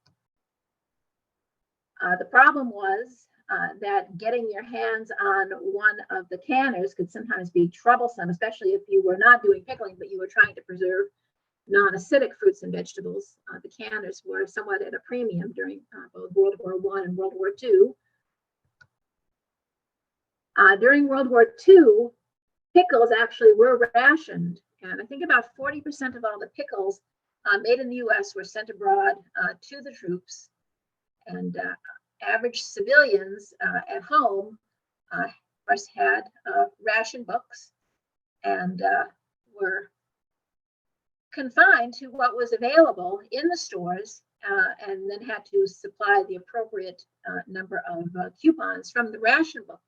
The problem was that getting your hands on one of the canners could sometimes be troublesome, especially if you were not doing pickling, but you were trying to preserve non-acidic fruits and vegetables. The canners were somewhat at a premium during both World War I and World War II. During World War II, pickles actually were rationed, and I think about 40% of all the pickles made in the US were sent abroad to the troops, and average civilians at home first had ration books and were confined to what was available in the stores, and then had to supply the appropriate number of coupons from the ration book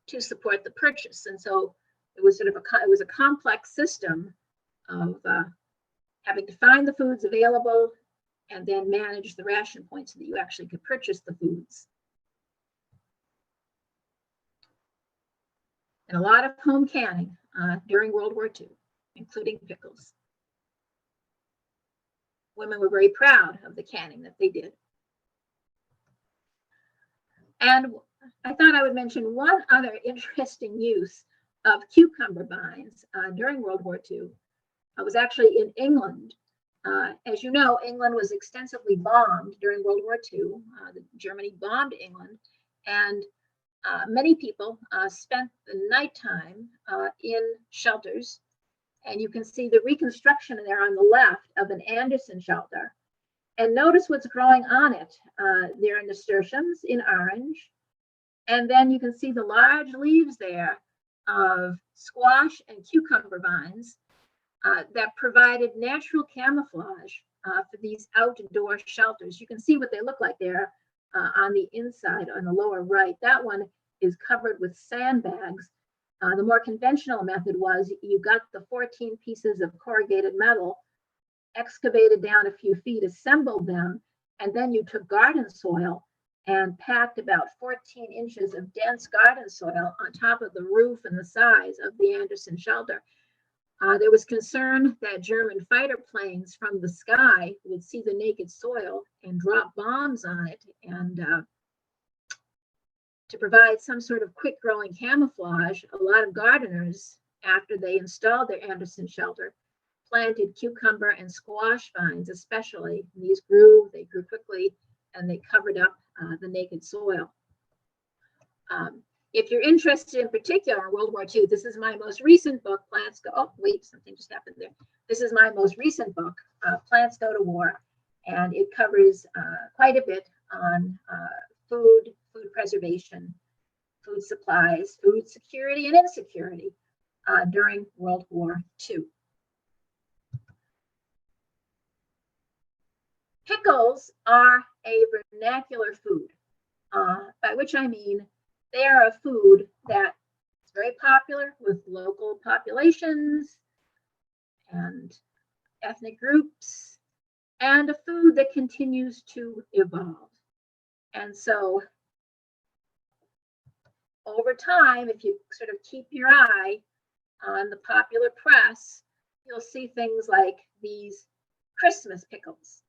to support the purchase. And so it was a complex system of having to find the foods available and then manage the ration points so that you actually could purchase the foods. And a lot of home canning during World War II, including pickles. women were very proud of the canning that they did. And I thought I would mention one other interesting use of cucumber vines during World War II. I was actually in England. As you know, England was extensively bombed during World War II. Germany bombed England, and many people spent the nighttime in shelters. And you can see the reconstruction there on the left of an Anderson shelter. And notice what's growing on it. There are nasturtiums in orange. And then you can see the large leaves there of squash and cucumber vines that provided natural camouflage for these outdoor shelters. You can see what they look like there on the inside on the lower right. That one is covered with sandbags. The more conventional method was you got the 14 pieces of corrugated metal, excavated down a few feet, assembled them, and then you took garden soil and packed about 14 inches of dense garden soil on top of the roof and the sides of the Anderson shelter. There was concern that German fighter planes from the sky would see the naked soil and drop bombs on it, and to provide some sort of quick growing camouflage, a lot of gardeners, after they installed their Anderson shelter, planted cucumber and squash vines especially. And these they grew quickly, and they covered up the naked soil. If you're interested in particular in World War II, this is my most recent book, Plants Go, oh wait, something just happened there. This is my most recent book, Plants Go to War, and it covers quite a bit on food preservation, food supplies, food security and insecurity during World War II. Pickles are a vernacular food, by which I mean they are a food that is very popular with local populations and ethnic groups, and a food that continues to evolve. And so over time, if you sort of keep your eye on the popular press, you'll see things like these Christmas pickles,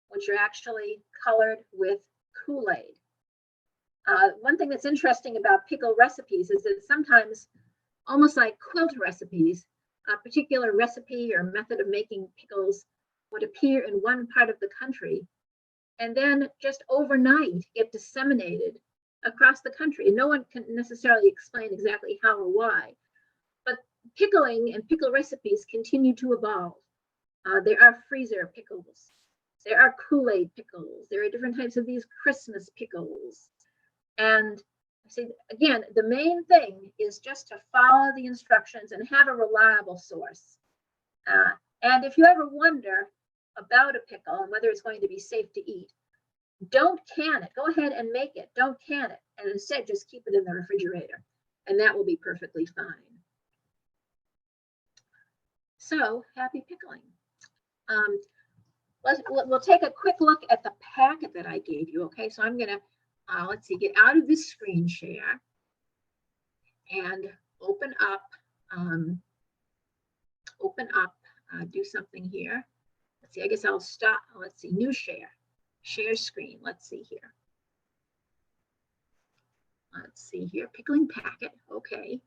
which are actually colored with Kool-Aid. One thing that's interesting about pickle recipes is that sometimes, almost like quilt recipes, a particular recipe or method of making pickles would appear in one part of the country and then just overnight get disseminated across the country. And no one can necessarily explain exactly how or why. But pickling and pickle recipes continue to evolve. There are freezer pickles. There are Kool-Aid pickles. There are different types of these Christmas pickles. And see, again, the main thing is just to follow the instructions and have a reliable source. And if you ever wonder about a pickle and whether it's going to be safe to eat, don't can it. Go ahead and make it. Don't can it. And instead, just keep it in the refrigerator. And that will be perfectly fine. So, happy pickling. We'll take a quick look at the packet that I gave you. Okay, so I'm going to let's see, get out of this screen share and open up, do something here. Let's see, I guess I'll stop. Let's see, new share screen. Let's see here. Let's see here, pickling packet. Okay.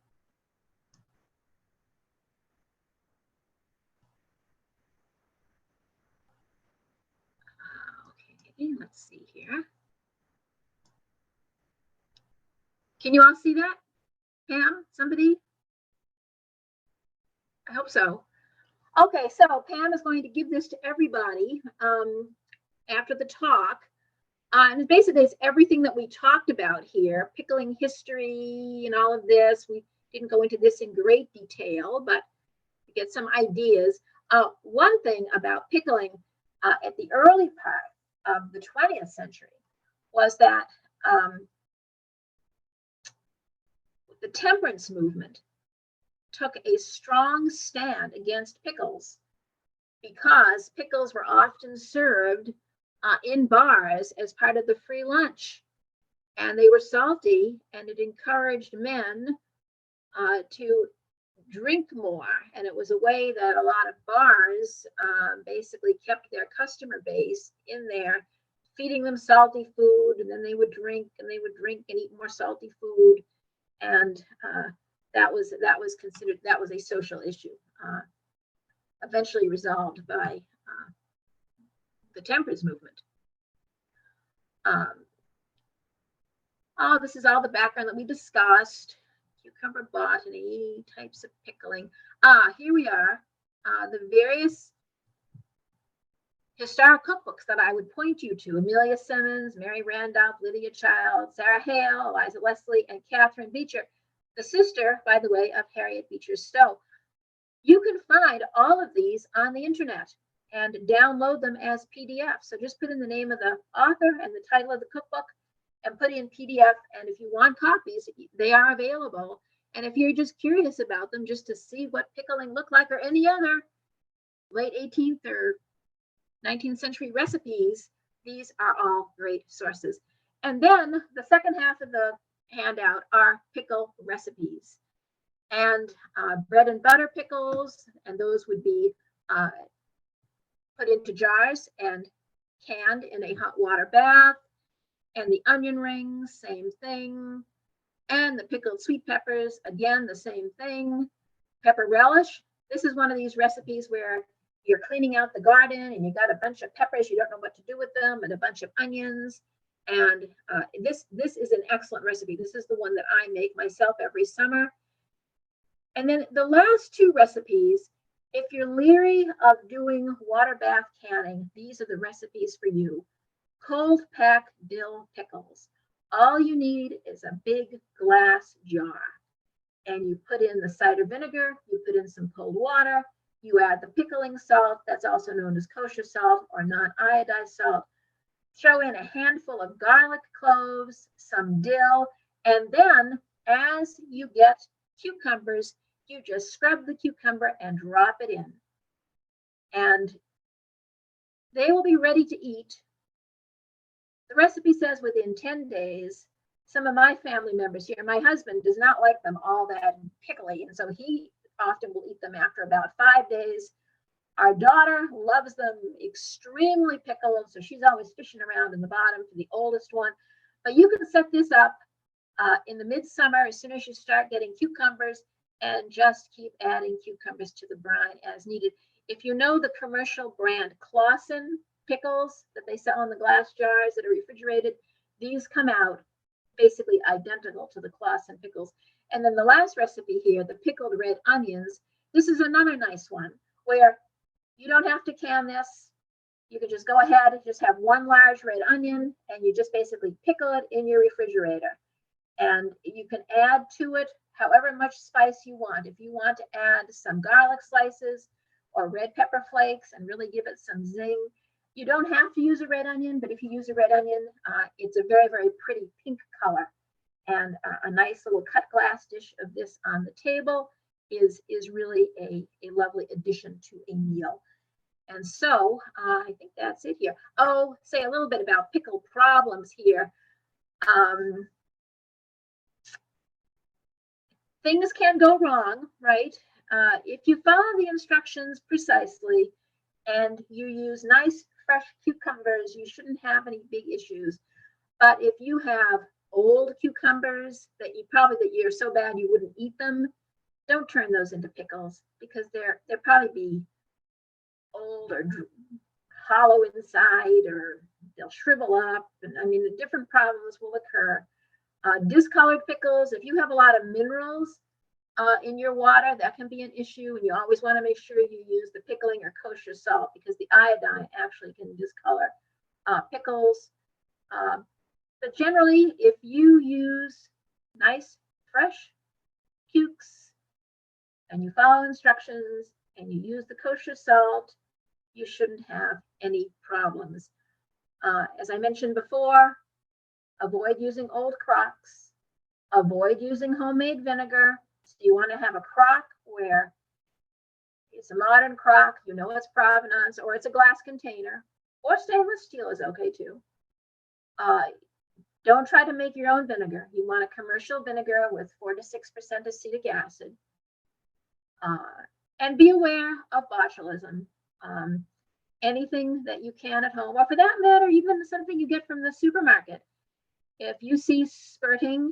Okay, let's see here. Can you all see that? Pam, somebody? I hope so. Okay, so Pam is going to give this to everybody after the talk. And basically, it's everything that we talked about here, pickling history and all of this. We didn't go into this in great detail, but to get some ideas. One thing about pickling at the early part of the 20th century was that the temperance movement took a strong stand against pickles because pickles were often served in bars as part of the free lunch. And they were salty, and it encouraged men to drink more. And it was a way that a lot of bars basically kept their customer base in there, feeding them salty food, and then they would drink and they would drink and eat more salty food. And that was considered, that was a social issue, eventually resolved by the temperance movement. Oh, this is all the background that we discussed. Cucumber botany, types of pickling. Here we are. The various historic cookbooks that I would point you to: Amelia Simmons, Mary Randolph, Lydia Child, Sarah Hale, Eliza Leslie, and Catherine Beecher, the sister, by the way, of Harriet Beecher Stowe. You can find all of these on the internet and download them as PDF. So just put in the name of the author and the title of the cookbook and put in PDF. And if you want copies, they are available. And if you're just curious about them, just to see what pickling looked like or any other late 18th or 19th century recipes, these are all great sources. And then the second half of the handout are pickle recipes. And bread and butter pickles, and those would be put into jars and canned in a hot water bath. And the onion rings, same thing. And the pickled sweet peppers, again, the same thing. Pepper relish. This is one of these recipes where you're cleaning out the garden and you got a bunch of peppers, you don't know what to do with them, and a bunch of onions. And this is an excellent recipe. This is the one that I make myself every summer. And then the last two recipes, if you're leery of doing water bath canning, these are the recipes for you. Cold pack dill pickles. All you need is a big glass jar. And you put in the cider vinegar, you put in some cold water, you add the pickling salt, that's also known as kosher salt or non-iodized salt. Throw in a handful of garlic cloves, some dill, and then as you get cucumbers, you just scrub the cucumber and drop it in. And they will be ready to eat. The recipe says within 10 days. Some of my family members here, my husband does not like them all that pickly, and so he often will eat them after about 5 days. Our daughter loves them extremely pickled, so she's always fishing around in the bottom for the oldest one. But you can set this up in the midsummer as soon as you start getting cucumbers, and just keep adding cucumbers to the brine as needed. If you know the commercial brand Clausen pickles that they sell in the glass jars that are refrigerated, these come out basically identical to the Clausen pickles. And then the last recipe here, the pickled red onions, this is another nice one where you don't have to can this. You can just go ahead and just have one large red onion and you just basically pickle it in your refrigerator. And you can add to it however much spice you want. If you want to add some garlic slices or red pepper flakes and really give it some zing, you don't have to use a red onion, but if you use a red onion, it's a very, very pretty pink color. And a nice little cut glass dish of this on the table is really a lovely addition to a meal. And so I think that's it here. Oh, say a little bit about pickle problems here. Things can go wrong, right? If you follow the instructions precisely and you use nice fresh cucumbers, you shouldn't have any big issues. But if you have old cucumbers that you're so bad you wouldn't eat them, don't turn those into pickles because they'll probably be old or hollow inside, or they'll shrivel up. And I mean, the different problems will occur. Discolored pickles, if you have a lot of minerals in your water, that can be an issue. And you always want to make sure you use the pickling or kosher salt because the iodine actually can discolor pickles. But generally, if you use nice, fresh cukes and you follow instructions and you use the kosher salt, you shouldn't have any problems. As I mentioned before, avoid using old crocks. Avoid using homemade vinegar. So you want to have a crock where it's a modern crock, you know its provenance, or it's a glass container, or stainless steel is okay too. Don't try to make your own vinegar. You want a commercial vinegar with 4 to 6% acetic acid. And be aware of botulism. Anything that you can at home, or for that matter, even something you get from the supermarket. If you see spurting,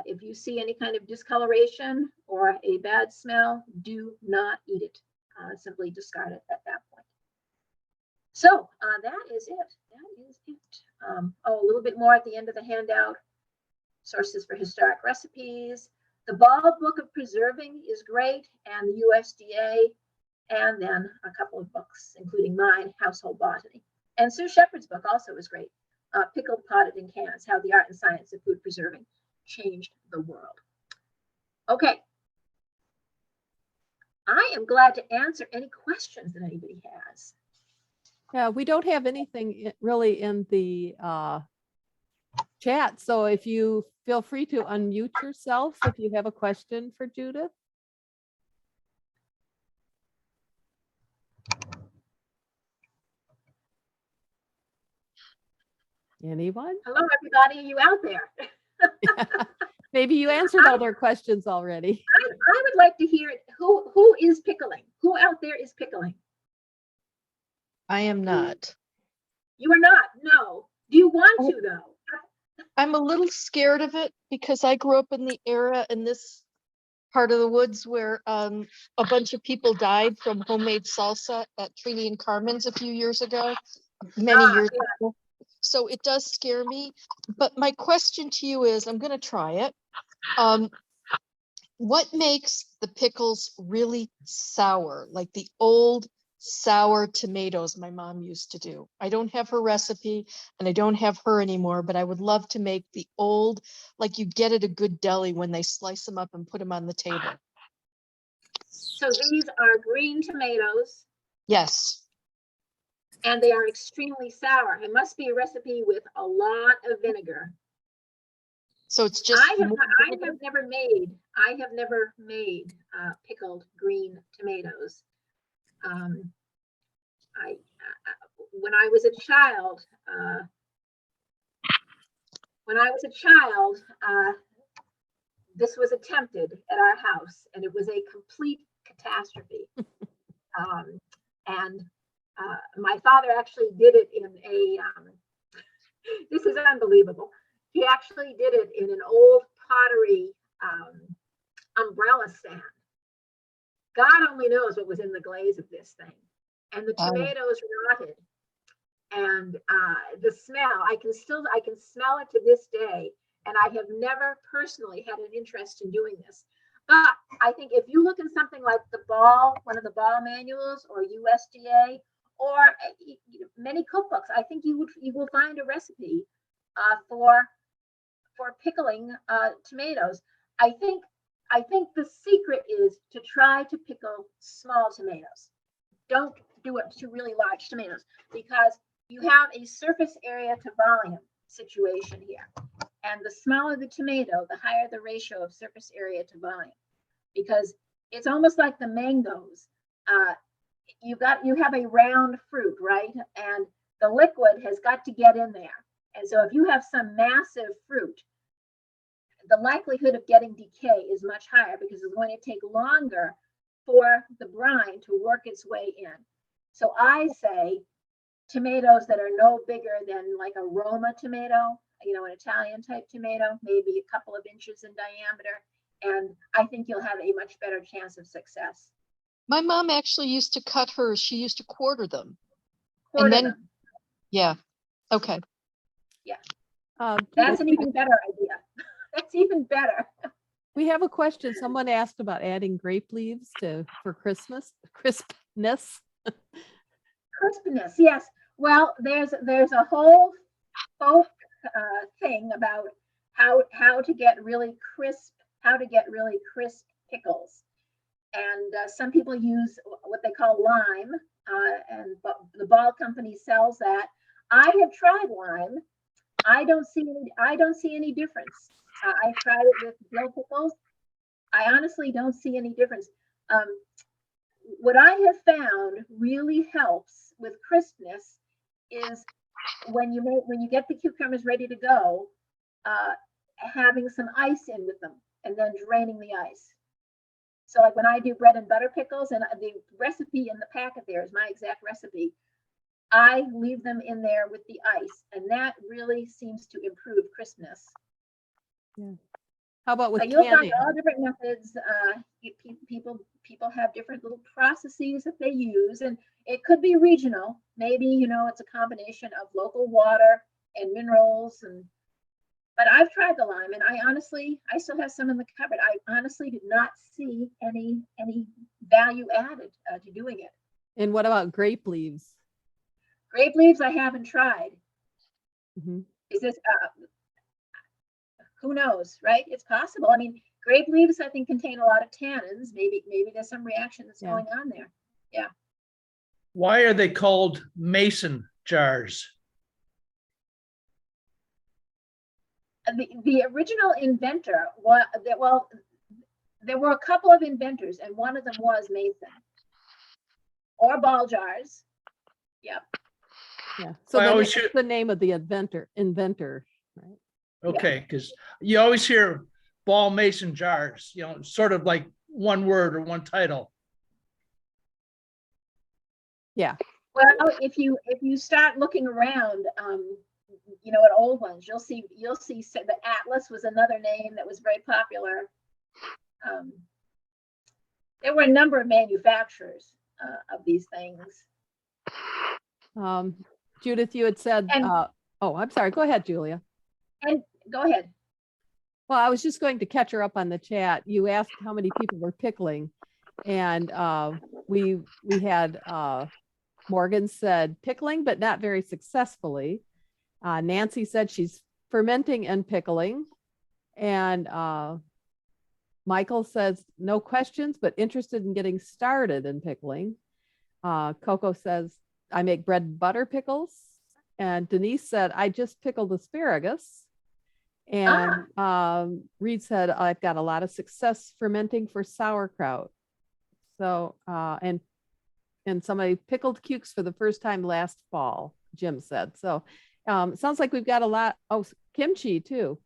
if you see any kind of discoloration or a bad smell, do not eat it. Simply discard it at that point. So that is it. That is it. Oh, a little bit more at the end of the handout. Sources for historic recipes. The Ball Book of Preserving is great, and the USDA, and then a couple of books, including mine, Household Botany. And Sue Shepherd's book also is great. Pickled, Potted in Cans, How the Art and Science of Food Preserving Changed the World. Okay. I am glad to answer any questions that anybody has. Yeah, we don't have anything really in the chat. So if you feel free to unmute yourself if you have a question for Judith. Anyone? Hello, everybody. Are you out there? Maybe you answered all their questions already. I would like to hear who is pickling? Who out there is pickling? I am not. You are not? No. Do you want to, though? I'm a little scared of it because I grew up in the era in this part of the woods where a bunch of people died from homemade salsa at Trini and Carmen's a few years ago, many years ago. So it does scare me. But my question to you is, I'm going to try it. What makes the pickles really sour, like the old sour tomatoes my mom used to do? I don't have her recipe and I don't have her anymore, but I would love to make the old, like you get at a good deli when they slice them up and put them on the table. So these are green tomatoes. Yes. And they are extremely sour. It must be a recipe with a lot of vinegar. So it's just. I have never made pickled green tomatoes. When I was a child, this was attempted at our house, and it was a complete catastrophe. My father actually did it in a. This is unbelievable. He actually did it in an old pottery umbrella stand. God only knows what was in the glaze of this thing. And the tomatoes rotted. And the smell, I can smell it to this day. And I have never personally had an interest in doing this. But I think if you look in something like the Ball, one of the Ball manuals, or USDA, or many cookbooks, I think you will find a recipe for pickling tomatoes. I think the secret is to try to pickle small tomatoes. Don't do it to really large tomatoes, because you have a surface area to volume situation here. And the smaller the tomato, the higher the ratio of surface area to volume, because it's almost like the mangoes. You have a round fruit, right? And the liquid has got to get in there. And so if you have some massive fruit, the likelihood of getting decay is much higher, because it's going to take longer for the brine to work its way in. So I say tomatoes that are no bigger than like a Roma tomato, an Italian type tomato, maybe a couple of inches in diameter. And I think you'll have a much better chance of success. My mom actually used to cut hers. She used to quarter them. Yeah. Okay. Yeah. That's an even better idea. That's even better. We have a question. Someone asked about adding grape leaves for crispness. Crispness, yes. Well, there's a whole folk thing about how to get really crisp pickles. And some people use what they call lime, and the Ball company sells that. I have tried lime. I don't see any difference. I tried it with dill pickles. I honestly don't see any difference. What I have found really helps with crispness is when you get the cucumbers ready to go, having some ice in with them and then draining the ice. So like when I do bread and butter pickles, and the recipe in the packet there is my exact recipe, I leave them in there with the ice, and that really seems to improve crispness. Yeah. How about with But you'll find canning? all different methods. People have different little processes that they use, and it could be regional. Maybe, you know, it's a combination of local water and minerals. But I've tried the lime, and I still have some in the cupboard. I honestly did not see any value added to doing it. And what about grape leaves? Grape leaves I haven't tried. Mhm. Is this who knows, right? It's possible. I mean, grape leaves I think contain a lot of tannins. Maybe there's some reaction that's Yeah. going on there. Yeah. Why are they called mason jars? The original inventor was there were a couple of inventors, and one of them was Mason or ball jars. Yep. Yeah. So I then always it's hear- the name of the inventor, right? Okay, because you always hear ball mason jars, you know, sort of like one word or one title. Yeah. Well, if you start looking around, you know, at old ones, you'll see the Atlas was another name that was very popular. There were a number of manufacturers of these things. Judith, you had said, And- oh, I'm sorry. Go ahead, Julia. And go ahead. Well, I was just going to catch her up on the chat. You asked how many people were pickling, and we had Morgan said pickling, but not very successfully. Nancy said she's fermenting and pickling, and Michael says no questions, but interested in getting started in pickling. Coco says I make bread and butter pickles, and Denise said I just pickled asparagus. And Reed said, I've got a lot of success fermenting for sauerkraut. So, and somebody pickled cukes for the first time last fall, Jim said. So it sounds like we've got a lot. Oh, kimchi too.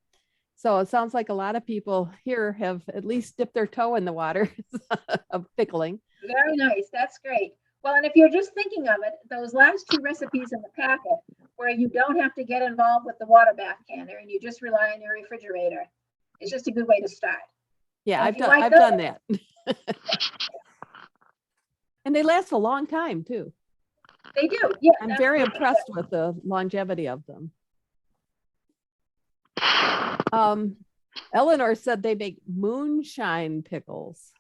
So it sounds like a lot of people here have at least dipped their toe in the water of pickling. Very nice. That's great. Well, and if you're just thinking of it, those last two recipes in the packet where you don't have to get involved with the water bath canner and you just rely on your refrigerator, it's just a good way to start. Yeah, So I've if you done, like I've done that. And they last a long time too. They do. Yeah. I'm very impressed with the longevity of them. Eleanor said they make moonshine pickles.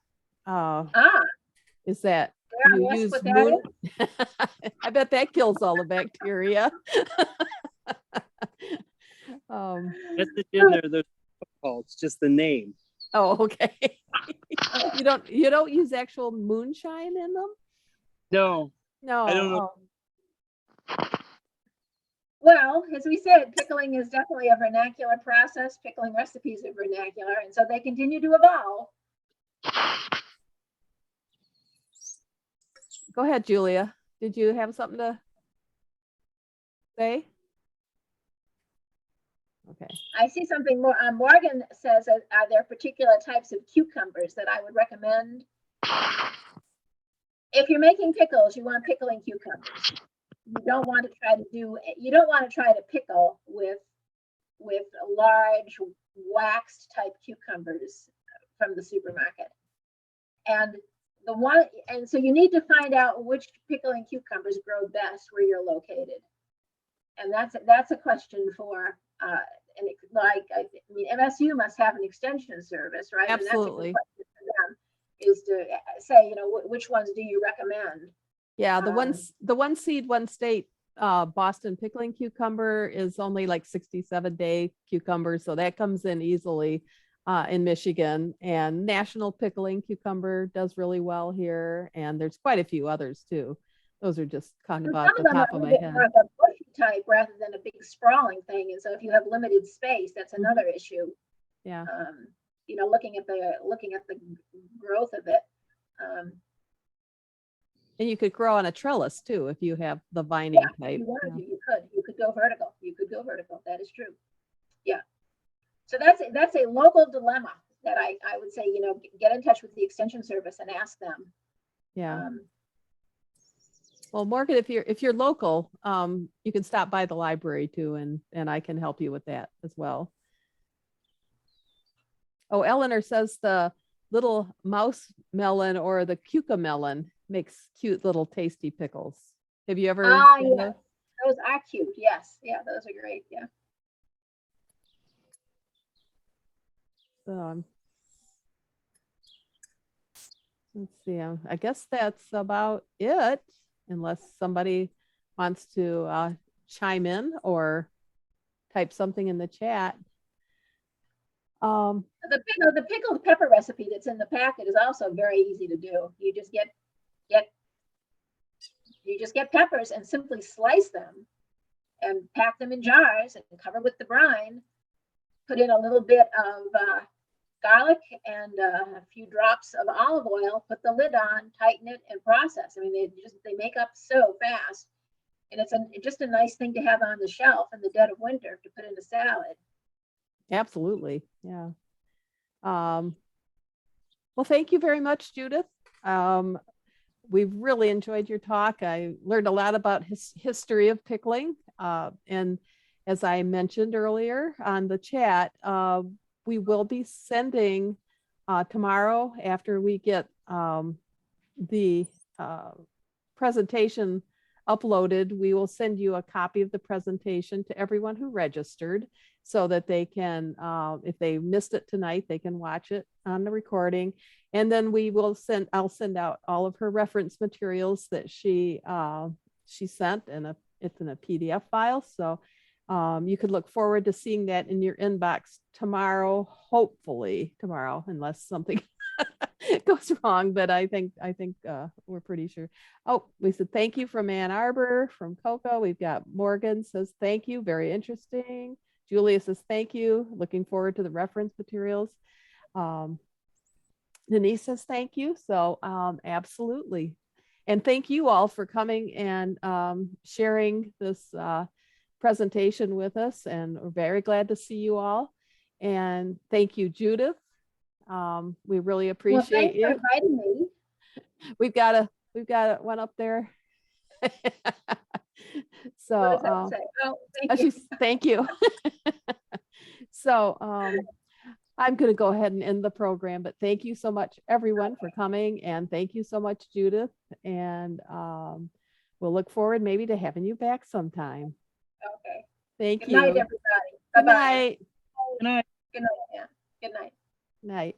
Is that Yeah, you yes, use what that moon? I bet that kills all the bacteria. That's the gin there. Those called. It's just the name. Oh, okay. You don't use actual moonshine in them? No, No. I don't know. Well, as we said, pickling is definitely a vernacular process. Pickling recipes are vernacular, and so they continue to evolve. Go ahead, Julia. Did you have something to say? Okay. I see something more. Morgan says, are there particular types of cucumbers that I would recommend? If you're making pickles, you want pickling cucumbers. You don't want to try to pickle with large waxed type cucumbers from the supermarket. And so you need to find out which pickling cucumbers grow best where you're located. And that's a question for MSU must have an extension service, right? Absolutely. And that's a good question for them, is to say, which ones do you recommend? Yeah, the one seed, one state Boston pickling cucumber is only like 67-day cucumber. So that comes in easily in Michigan, and National Pickling Cucumber does really well here. And there's quite a few others too. Those are just kind of off the top of my head. More of a bushy type rather than a big sprawling thing. And so if you have limited space, that's another issue. Yeah. Looking at the growth of it. And you could grow on a trellis too if you have the vining type. If you wanted to, you could go vertical. That is true. Yeah. So that's a local dilemma. that I would say, get in touch with the extension service and ask them. Yeah. Well, Morgan, if you're local, you can stop by the library too, and I can help you with that as well. Oh, Eleanor says the little mouse melon or the cucamelon makes cute little tasty pickles. Have you ever? Seen Yeah. Those are cute. Yes. Yeah, those are great. Yeah. those? Let's see. I guess that's about it, unless somebody wants to chime in or type something in the chat. The pickled pepper recipe that's in the packet is also very easy to do. You just get peppers and simply slice them and pack them in jars and cover with the brine. Put in a little bit of garlic and a few drops of olive oil. Put the lid on, tighten it, and process. I mean, they make up so fast, and it's just a nice thing to have on the shelf in the dead of winter to put in a salad. Absolutely. Yeah. Well, thank you very much, Judith. We've really enjoyed your talk. I learned a lot about history of pickling. And as I mentioned earlier on the chat, we will be sending tomorrow after we get the presentation uploaded, we will send you a copy of the presentation to everyone who registered so that they can, if they missed it tonight, they can watch it on the recording. And then I'll send out all of her reference materials that she sent, and it's in a PDF file. So you could look forward to seeing that in your inbox tomorrow, hopefully tomorrow, unless something goes wrong, but I think we're pretty sure. Oh, we said thank you from Ann Arbor, from Coco. We've got Morgan says thank you, very interesting. Julia says thank you, looking forward to the reference materials. Denise says thank you. So absolutely. And thank you all for coming and sharing this presentation with us, and we're very glad to see you all. And thank you, Judith. We really appreciate you. Thanks for inviting me. We've got one up there. So What does that say? Oh, thank you. thank you. So I'm going to go ahead and end the program, but thank you so much, everyone, for coming, and thank you so much, Judith. And we'll look forward maybe to having you back sometime. Okay. Thank Good you. night, everybody. Good Bye-bye. night. Good night. Good night. Yeah. Good night. Night.